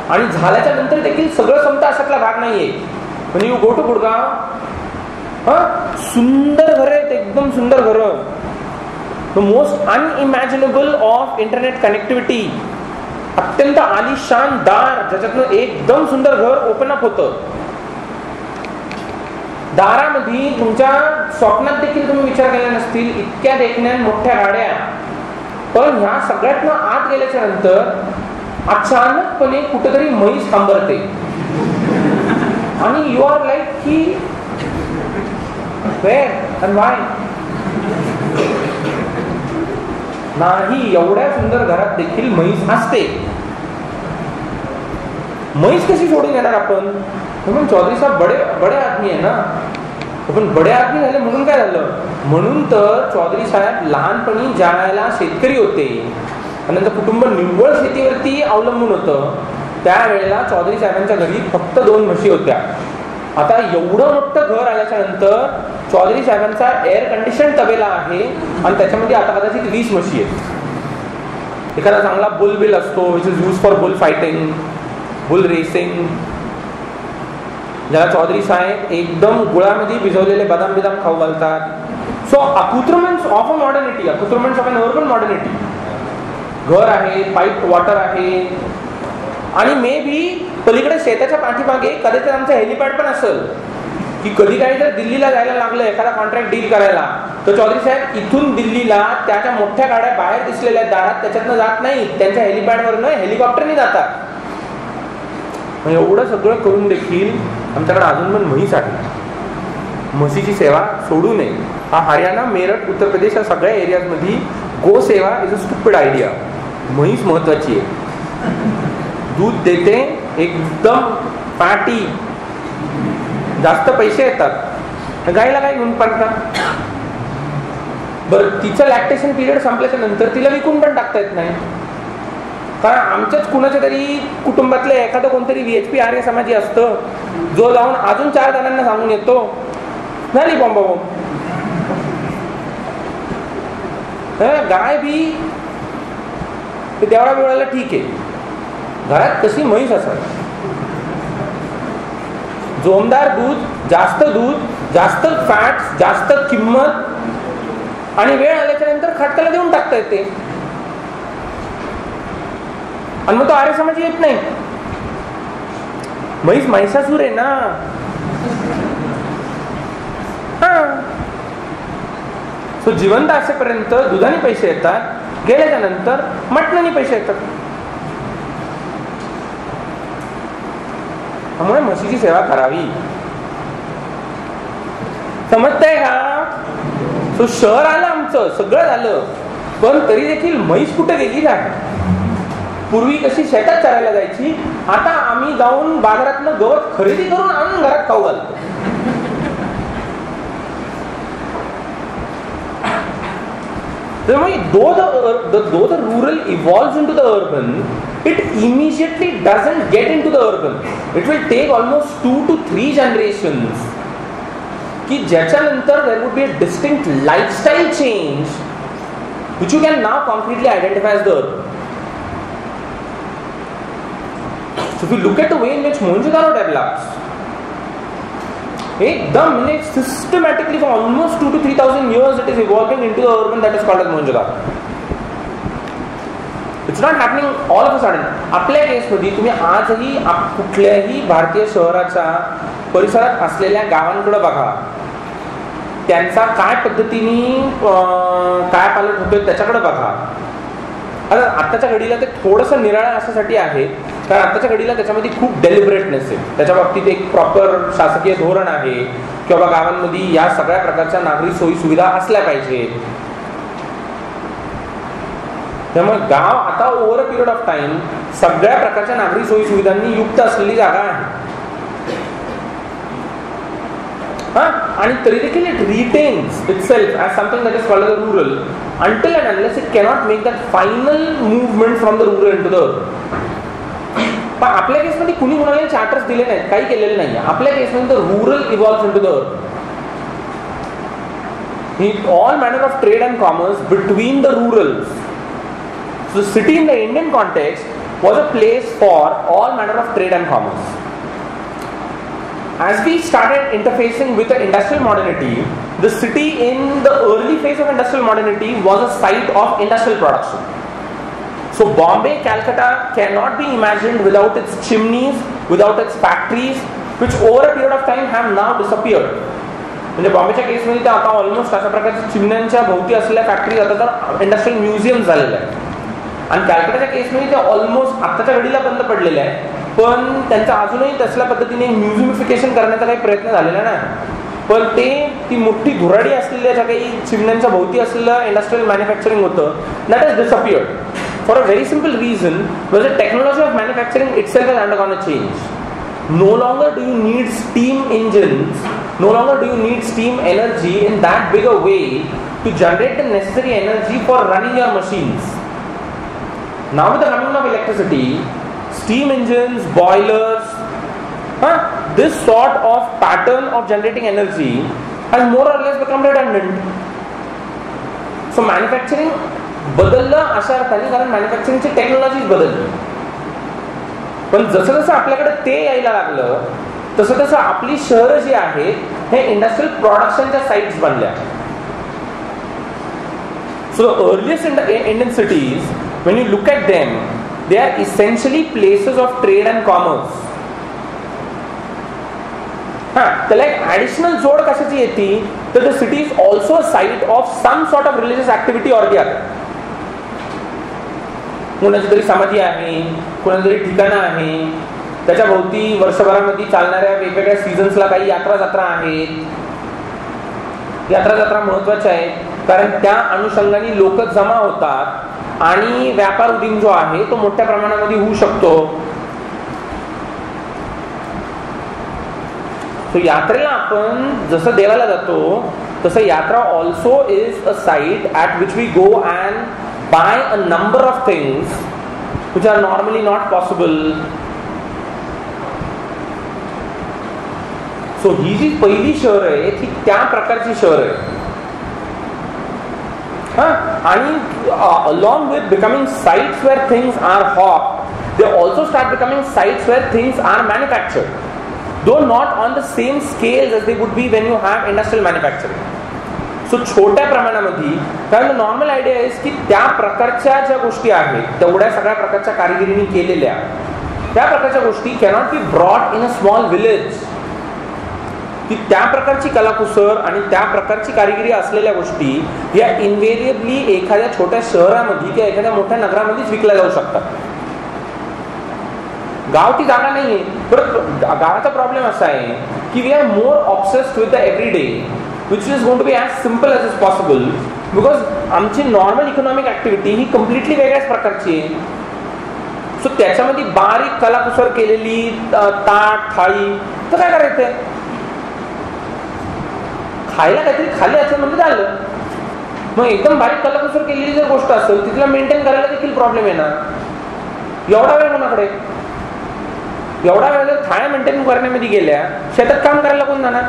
S1: आणि झाल्याच्या नंतर देखील सगळं संपतं अशातला भाग नाहीये. म्हणजे यू गो टू गुडगाव, सुंदर घर आहेत, एकदम सुंदर घर, the most unimaginable of internet connectivity, अत्यंत आलिशान दार ज्याच्यातनं एकदम सुंदर घर ओपन अप होतं. दारामध्ये तुमच्या स्वप्नात देखील तुम्ही विचार केला नसतील इतक्या देखण्या मोठ्या गाड्या. पण ह्या सगळ्यातनं आत गेल्याच्या नंतर अचानकपणे कुठेतरी म्हैस थांबरते आणि यू आर लाईक की वेअर अँड व्हाय. नाही, एवढ्या सुंदर घरात देखील म्हैस असते. म्हैस कशी सोडून येणार आपण? चौधरी साहेब बडे आदमी आहे ना. पण बडे आदमी झाले म्हणून काय झालं? म्हणून तर चौधरी साहेब लहानपणी ज्या वेळेला शेतकरी होते आणि त्यांचं कुटुंब निव्वळ शेतीवरती अवलंबून होतं, त्यावेळेला चौधरी साहेबांच्या घरी फक्त 2 म्हशी होत्या. आता एवढं मोठं घर आल्याच्या नंतर चौधरी साहेबांचा एअर कंडिशन तबेला आहे आणि त्याच्यामध्ये आता कदाचित 20 म्हशी आहेत. एखादा चांगला बुल बिल असतो which is use for bull fighting, bull racing, ज्याला चौधरी साहेब एकदम गुळामध्ये भिजवलेले बदाम खाऊ घालतात. So accoutrements of a modernity, accoutrements of an urban modernity. घर आहे, पाईप वॉटर आहे, आणि मे बी पलीकडे शेताच्या पाठीमागे कदाचित आमचं हेलिपॅड पण असेल की कधी काही जर दिल्लीला जायला लागलं एखादा कॉन्ट्रॅक्ट डील करायला, तर चौधरी साहेब इथून दिल्लीला त्याच्या मोठ्या गाड्या बाहेर दिसलेल्या दारात त्याच्यातनं जात नाही, त्यांच्या हेलिपॅडवरनं हेलिकॉप्टरनी जातात. एवढं सगळं करून देखील आमच्याकडे अजून पण म्हैस आहे. म्हशीची सेवा सोडू नये. हा हरियाणा, मेरठ, उत्तर प्रदेश या सगळ्या एरियाजमध्ये गो सेवा इज अ स्टुपिड आयडिया. म्हैस महत्वाची आहे, दूध देते, एकदम पाटी, जास्त पैसे येतात. गायला काय घेऊन पडतात? बरं, तिचं लॅक्टेशन पिरियड संपल्याच्या नंतर तिला विकून पण टाकता येत नाही. कारण आमच्याच कुणाच्या तरी कुटुंबातले एखादं कोणतरी VHP आर्य समाजी असतं जो जाऊन अजून 4 जणांना सांगून येतो, झाली बॉम्बा बॉम्ब. गाय बी तेवढ्या वेळेला ठीक आहे, घरात कशी म्हैस असत, जोमदार दूध, जास्त फॅट, जास्त किंमत, आणि वेळ आल्याच्या नंतर खटकाला देऊन टाकता येते. आणि मग तो आर्य समाज येत नाही. म्हैस महिषासूर आहे ना. सो जिवंत असेपर्यंत दुधाने पैसे येतात, गेल्याच्या नंतर मटणाने पैसे येतात. त्यामुळे म्हशीची सेवा करावी. समजतंय का? सो शहर आलं, आमचं सगळं झालं, पण तरी देखील म्हैस कुठे गेली नाही. पूर्वी कशी शेतात चरायला जायची, आता आम्ही जाऊन बाजारातनं गवत खरेदी करून आणून घरात खाऊ घालतो. Though the rural evolves into the urban, it immediately doesn't get into the urban. It will take almost 2 to 3 generations की ज्याच्यानंतर there would be a distinct lifestyle change which you can now concretely identify as the urban. So if you look at the way in which Mohenjo-daro develops, एकदम म्हणजे systematically for almost 2 to 3,000 years it is evolving into the urban that is called as Mohenjo-daro. It's not happening all of a sudden. आपल्या केसमध्ये तुम्ही आजही कुठल्याही भारतीय शहराच्या परिसरात असलेल्या गावांकडे बघा, त्यांचा काय पद्धतीने काय पालट होतोय त्याच्याकडे बघा. आता आत्ताच्या घडीला ते थोडंसं निराळं अशासाठी आहे कारण आत्ताच्या घडीला त्याच्यामध्ये खूप डेलिबरेटनेस आहे. त्याच्या बाबतीत एक प्रॉपर शासकीय धोरण आहे किंवा गावांमध्ये या सगळ्या प्रकारच्या नागरी सोयी सुविधा असल्या पाहिजेत. त्यामुळे गाव आता over a period of time सगळ्या प्रकारच्या नागरी सोयी सुविधांनी युक्त असलेली जागा आहे. आणि तरी देखील it retains itself as something that is called the rural until and unless it cannot make that final movement from the rural into the urban. पण आपल्या केसमध्ये कुणी कुणाला चार्टर्स दिले नाहीत, काही केलेले नाही. आपल्या केसमध्ये the rural evolves into the urban. All manner of trade and commerce between the rurals. So city in the Indian context was a place for all manner of trade and commerce. As we started interfacing with the industrial modernity, the city in the early phase of industrial modernity was a site of industrial production. So Bombay, Calcutta cannot be imagined without its chimneys, without its factories, which over a period of time have now disappeared. म्हणजे बॉम्बेच्या केसमध्ये तर आता almost अशा प्रकारच्या चिमण्यांच्या भोवती असलेल्या factories आता तर इंडस्ट्रियल म्युझियम झालेल्या आहेत. आणि कॅलकटाच्या केसमध्ये ते ऑलमोस्ट आत्ताच्या घडीला बंद पडलेले आहे, पण त्यांचा अजूनही तसल्या पद्धतीने म्युझियमिफिकेशन करण्याचा काही प्रयत्न झालेला नाही. पण ते ती मोठी धुराडी असलेल्या ज्या काही चिमण्यांच्या भोवती असलेलं इंडस्ट्रियल मॅन्युफॅक्चरिंग होतं, that is disappeared for a very simple reason, because the technology of manufacturing itself has undergone a change. No longer do you need steam engines, no longer do you need steam energy in that big a way to generate the necessary energy for running your machines. Now with the coming of electricity, steam engines, boilers, this sort of pattern of generating energy has more or less become redundant. So manufacturing बदललं अशा अर्थाने, कारण मॅन्युफॅक्चरिंगची technology बदलली. पण जसं जसं आपल्याकडे ते यायला लागलं तसं तसं आपली शहरं जी आहेत हे इंडस्ट्रियल प्रोडक्शनच्या साइट्स बनल्या. So the earliest Indian cities, when you look at them, they are essentially places of trade and commerce. त्याला एक ॲडिशनल जोड कशाची येते तर the city is also a site of some sort of religious activity or the other. कोणाची तरी समाधी आहे, कोणाची तरी ठिकाणं आहे, त्याच्या भोवती वर्षभरामध्ये चालणाऱ्या वेगवेगळ्या सीझन्सला काही यात्रा जत्रा आहेत. यात्रा जत्रा महत्वाच्या आहेत कारण त्या अनुषंगाने लोक जमा होतात आणि व्यापार उदीम जो आहे तो मोठ्या प्रमाणामध्ये होऊ शकतो. सो यात्रेला आपण जसं देवाला जातो तसं यात्रा also is a site at which we go and buy a number of things which are normally not possible. So ही जी पहिली शहर आहे ती त्या प्रकारची शहर आहे. आणि along with becoming sites where things are hawked, they also start becoming sites where things are manufactured, though not on the same scales as they would be when you have industrial manufacturing. सो छोट्या प्रमाणामध्ये, कारण normal idea आहे की त्या प्रकारच्या ज्या गोष्टी आहेत तेवढ्या सगळ्या प्रकारच्या कारिगिरीने केलेल्या त्या प्रकारच्या गोष्टी cannot be brought in a small village. की त्या प्रकारची कलाकुसर आणि त्या प्रकारची कारिगिरी असलेल्या गोष्टी या इनव्हेरिएबली एखाद्या छोट्या शहरामध्ये किंवा एखाद्या मोठ्या नगरामध्येच विकल्या जाऊ शकतात. गाव ती जागा नाहीये. परत गावाचा प्रॉब्लेम असा आहे की we are more obsessed with the everyday, which is going to be as simple as is possible, because आमची नॉर्मल इकॉनॉमिक ऍक्टिव्हिटी ही कम्प्लिटली वेगळ्याच प्रकारची आहे. सो त्याच्यामध्ये बारीक कलाकुसर केलेली ताट थाळी तर काय करायचंय, खायला काहीतरी खाली असं म्हणजे झालं. मग एकदम बारीक कलाकुसर केलेली जर गोष्ट असेल तिथला मेंटेन करायला देखील प्रॉब्लेम येणार. एवढा वेळ कोणाकडे, एवढा वेळ जर थाळ्या मेंटेन करण्यामध्ये गेल्या शेतात काम करायला कोण जाणार.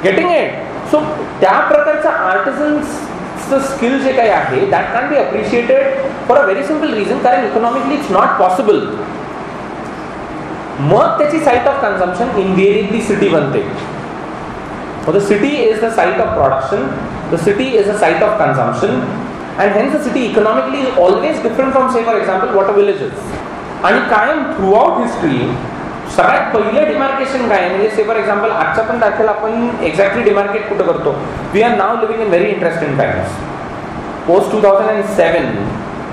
S1: Getting it. सो त्या प्रकारचं आर्टिझन्सचं स्किल जे काही आहे that can be appreciated for a very simple reason, कारण इकॉनॉमिकली इट्स नॉट पॉसिबल. मग त्याची site of consumption invariably city बनते. The city is the site of production, the city is a site of consumption, and hence the city economically is always different from say for example what a village is. आणि कायम through out history सगळ्यात पहिलं demarcation काय, म्हणजे से for example आजच्या पण तारखेला आपण एक्झॅक्टली डिमार्केट कुठं करतो. We are now living in very interesting times. Post 2007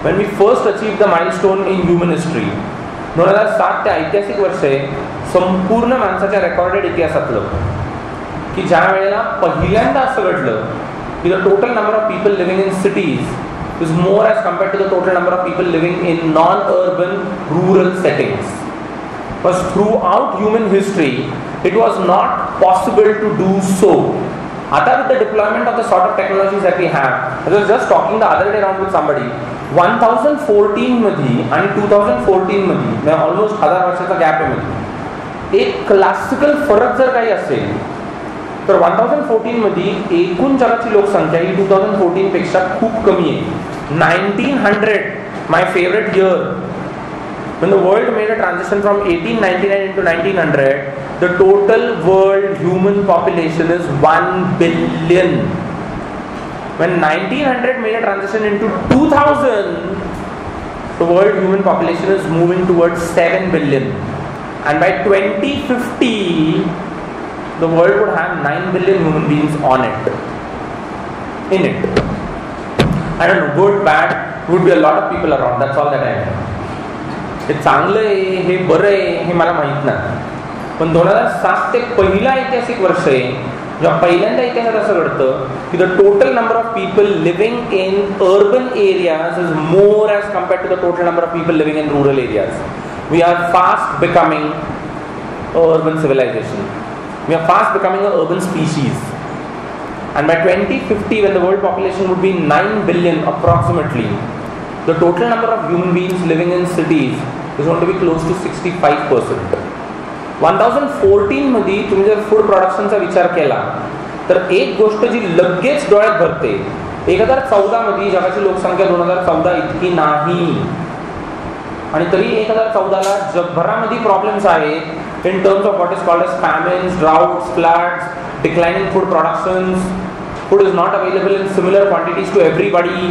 S1: when we first achieved the milestone in human history. 2007 ते ऐतिहासिक वर्ष आहे संपूर्ण माणसाच्या रेकॉर्डेड इतिहासातलं की ज्या वेळेला पहिल्यांदा असं घडलं की the total number of people living in cities is more as compared to the total number of people living in non urban rural settings. But throughout human history, it was not possible to do so. आता with the deployment of the sort of technologies that we have, I was just talking the other day around with somebody. 1014 मध्ये आणि 2014 मध्ये almost 1000 वर्षाचा gap आहे मध्ये. एक classical फरक जर काही असेल तर 1014 मध्ये एकूण जगाची लोकसंख्या ही 2014 पेक्षा खूप कमी आहे. 1900 my favourite year When the world made a transition from 1899 into 1900, the total world human population is 1 billion. When 1900 made a transition into 2000, the world human population is moving towards 7 billion. And by 2050, the world would have 9 billion human beings on it. In it. I don't know, good, bad, would be a lot of people around. That's all that I know. हे चांगलं आहे, हे बरं आहे, हे मला माहीत नाही. पण 2007 ते पहिला ऐतिहासिक वर्ष आहे जेव्हा पहिल्यांदा इतिहासात असं घडतं की the total number of people living in urban areas is more as compared to the total number of people living in rural areas. We are fast becoming urban civilisation. We are fast becoming a urban species. And by 2050, when the world population would be 9 billion approximately, the total number of human beings living in cities is going to be close to 65%. 2014 मध्ये तुम्ही जर food प्रोडक्शनचा विचार केला तर एक गोष्ट जी लगेच डोळ्यात भरते, 2014 मध्ये जगाची लोकसंख्या 2014 इतकी नाही आणि तरी 2014 ला जगभरामध्ये प्रॉब्लेम्स आहेत in terms of what is called as famines, droughts, floods, declining food productions, food is not available in similar quantities to everybody.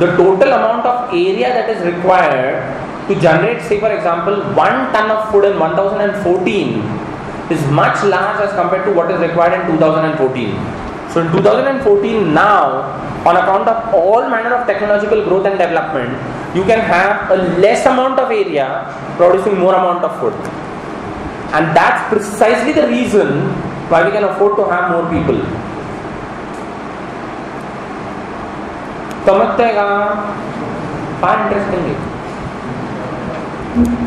S1: The total amount of area that is required to generate, say for example, 1 ton of food in 1014 is much large as compared to what is required in 2014. So in 2014 now, on account of all manner of technological growth and development, you can have a less amount of area producing more amount of food. And that's precisely the reason why we can afford to have more people. समजतंय का? फार interesting आहे.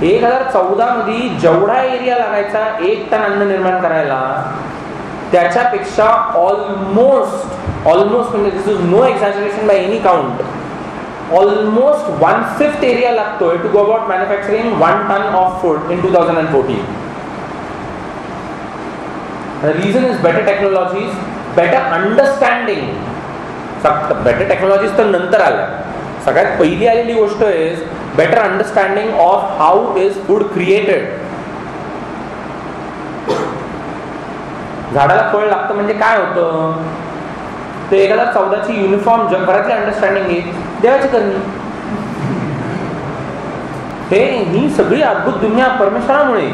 S1: 2014 मध्ये जेवढा area लागायचा 1 ton अन्न निर्माण करायला त्याच्यापेक्षा ऑलमोस्ट म्हणजे this is no exaggeration by any count, almost 1/5 area लागतोय to go about manufacturing 1 ton of food in 2014. The reason is better technologies, better understanding. Better technologies तर नंतर आल्या. सगळ्यात पहिली आलेली गोष्ट is better understanding of how is food created. झाडाला फळ लागतं म्हणजे काय होतं ते 2014 ची युनिफॉर्म जगभरातली अंडरस्टँडिंग आहे देवाची करणी. ही सगळी अद्भुत दुनिया परमेश्वरामुळे.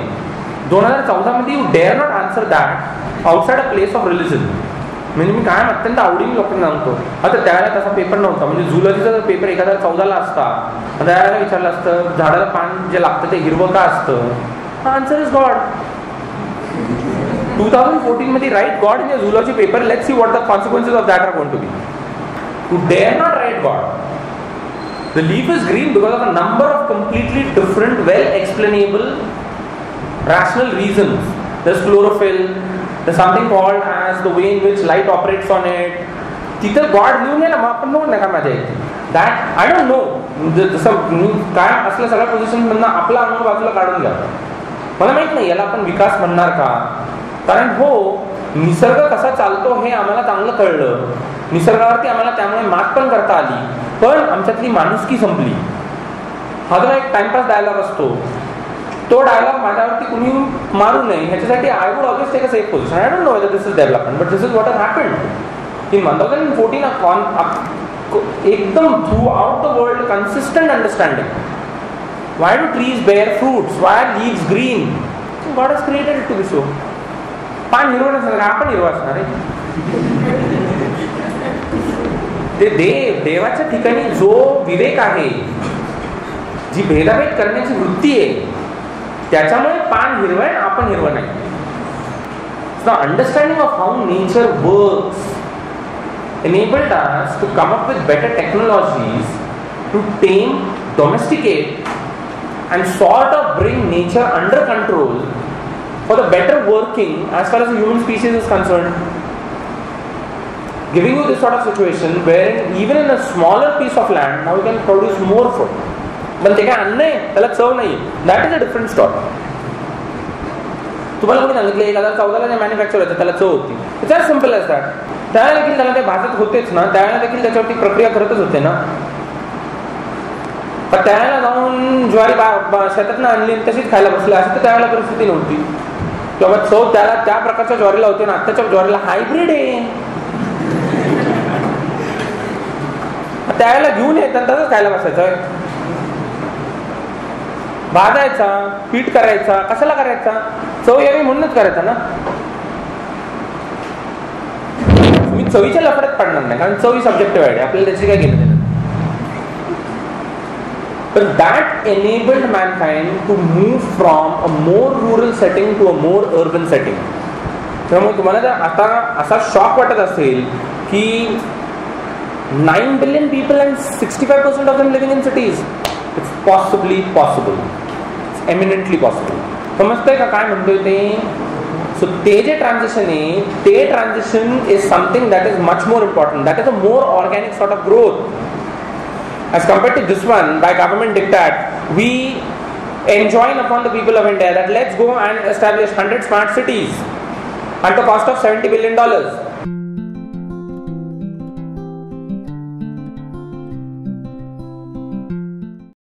S1: 2014 मध्ये you dare not answer that outside a place of religion. म्हणजे मी काय अत्यंत आवडीने लोकांना सांगतो. आता त्यावेळेला तसा पेपर नव्हता, म्हणजे झुलॉजीचा जर पेपर 2014 ला असता त्यावेळेला विचारलं असतं झाडाला पान जे लागतं ते हिरवं का असतं, आन्सर इज गॉड. 2014 मध्ये write God in zoology paper, let's see what the consequences of that are going to be. To dare not write God. The leaf is green because of a number of completely different, well explainable, rational reasons. There's chlorophyll, there's something called as the way in which light operates on it. तिथं God लिहून आहे ना, मग आपण बघू नका माझ्या इथे. That I don't no. जसं काय असल्या सगळ्या पोझिशनमधनं आपला अनुभव बाजूला काढून घ्या. मला माहित नाही याला आपण विकास म्हणणार का, कारण हो निसर्ग कसा चालतो हे आम्हाला चांगलं कळलं, निसर्गावरती आम्हाला त्यामुळे मात पण करता आली, पण आमच्यातली माणुसकी संपली. हा जो एक टाइमपास डायलॉग असतो तो डायलॉग माझ्यावरती कुणी मारू नये ह्याच्यासाठी I would always take a safe position. I don't know whether this is development but this is what has happened in 2014. एकदम throughout the world consistent understanding. Why do trees bear fruits? Why are leaves green? God has created it to be so. पान हिरवं नसणार, आपण हिरवं असणार आहे. ते देवाच्या ठिकाणी जो विवेक आहे, जी भेदाभेद करण्याची वृत्ती आहे, त्याच्यामुळे पान हिरवं आहे आपण हिरवं नाही. So understanding of how nature works enabled us to come up with better technologies to tame, domesticate and sort of bring nature under control for the better working as far as the human species is concerned. Giving you this sort of situation where even in a smaller piece of land now we can produce more food. पण ते काय अन्न आहे त्याला चव नाही, that is a different story. तुम्हाला कोणी सांगितलं 2014 ला जे मॅन्युफॅक्चर होतं त्याला चव होती? It's as simple as that. त्यावेळेला देखील त्याला ते भाजत होतेच ना, त्यावेळेला देखील त्याच्यावरती प्रक्रिया करतच होते ना. पण त्यावेळेला जाऊन ज्वारी शेतातनं आणली तशीच खायला बसले अशी तर त्यावेळेला परिस्थिती नव्हती. किंवा चव त्याला त्या प्रकारच्या ज्वारीला होती ना, आत्ताच्या ज्वारीला हायब्रिड आहे. त्यावेळेला घेऊन येतात तसंच खायला बसायचं. भाजायचा, पीठ करायचा, कशाला करायचा? चव यावी म्हणूनच करायचा ना. मी चवीच्या लफड्यात पडणार नाही, कारण चव ही सब्जेक्टिव्ह आहे, आपल्याला त्याची काय घेणं देणं. But that enabled mankind to move from a more rural setting to a more urban setting. त्यामुळे तुम्हाला जर आता असा शॉक वाटत असेल की 9 billion people and 65% of them living in cities, it's possibly possible. It's eminently possible. समजतंय का काय म्हणतोय ते? सो ते जे ट्रान्झिशन आहे ते transition is something that is much more important. That is a more organic sort of growth. As compared to this one, by government diktat, we enjoin upon the people of India that let's go and establish 100 smart cities at the cost of $70 billion.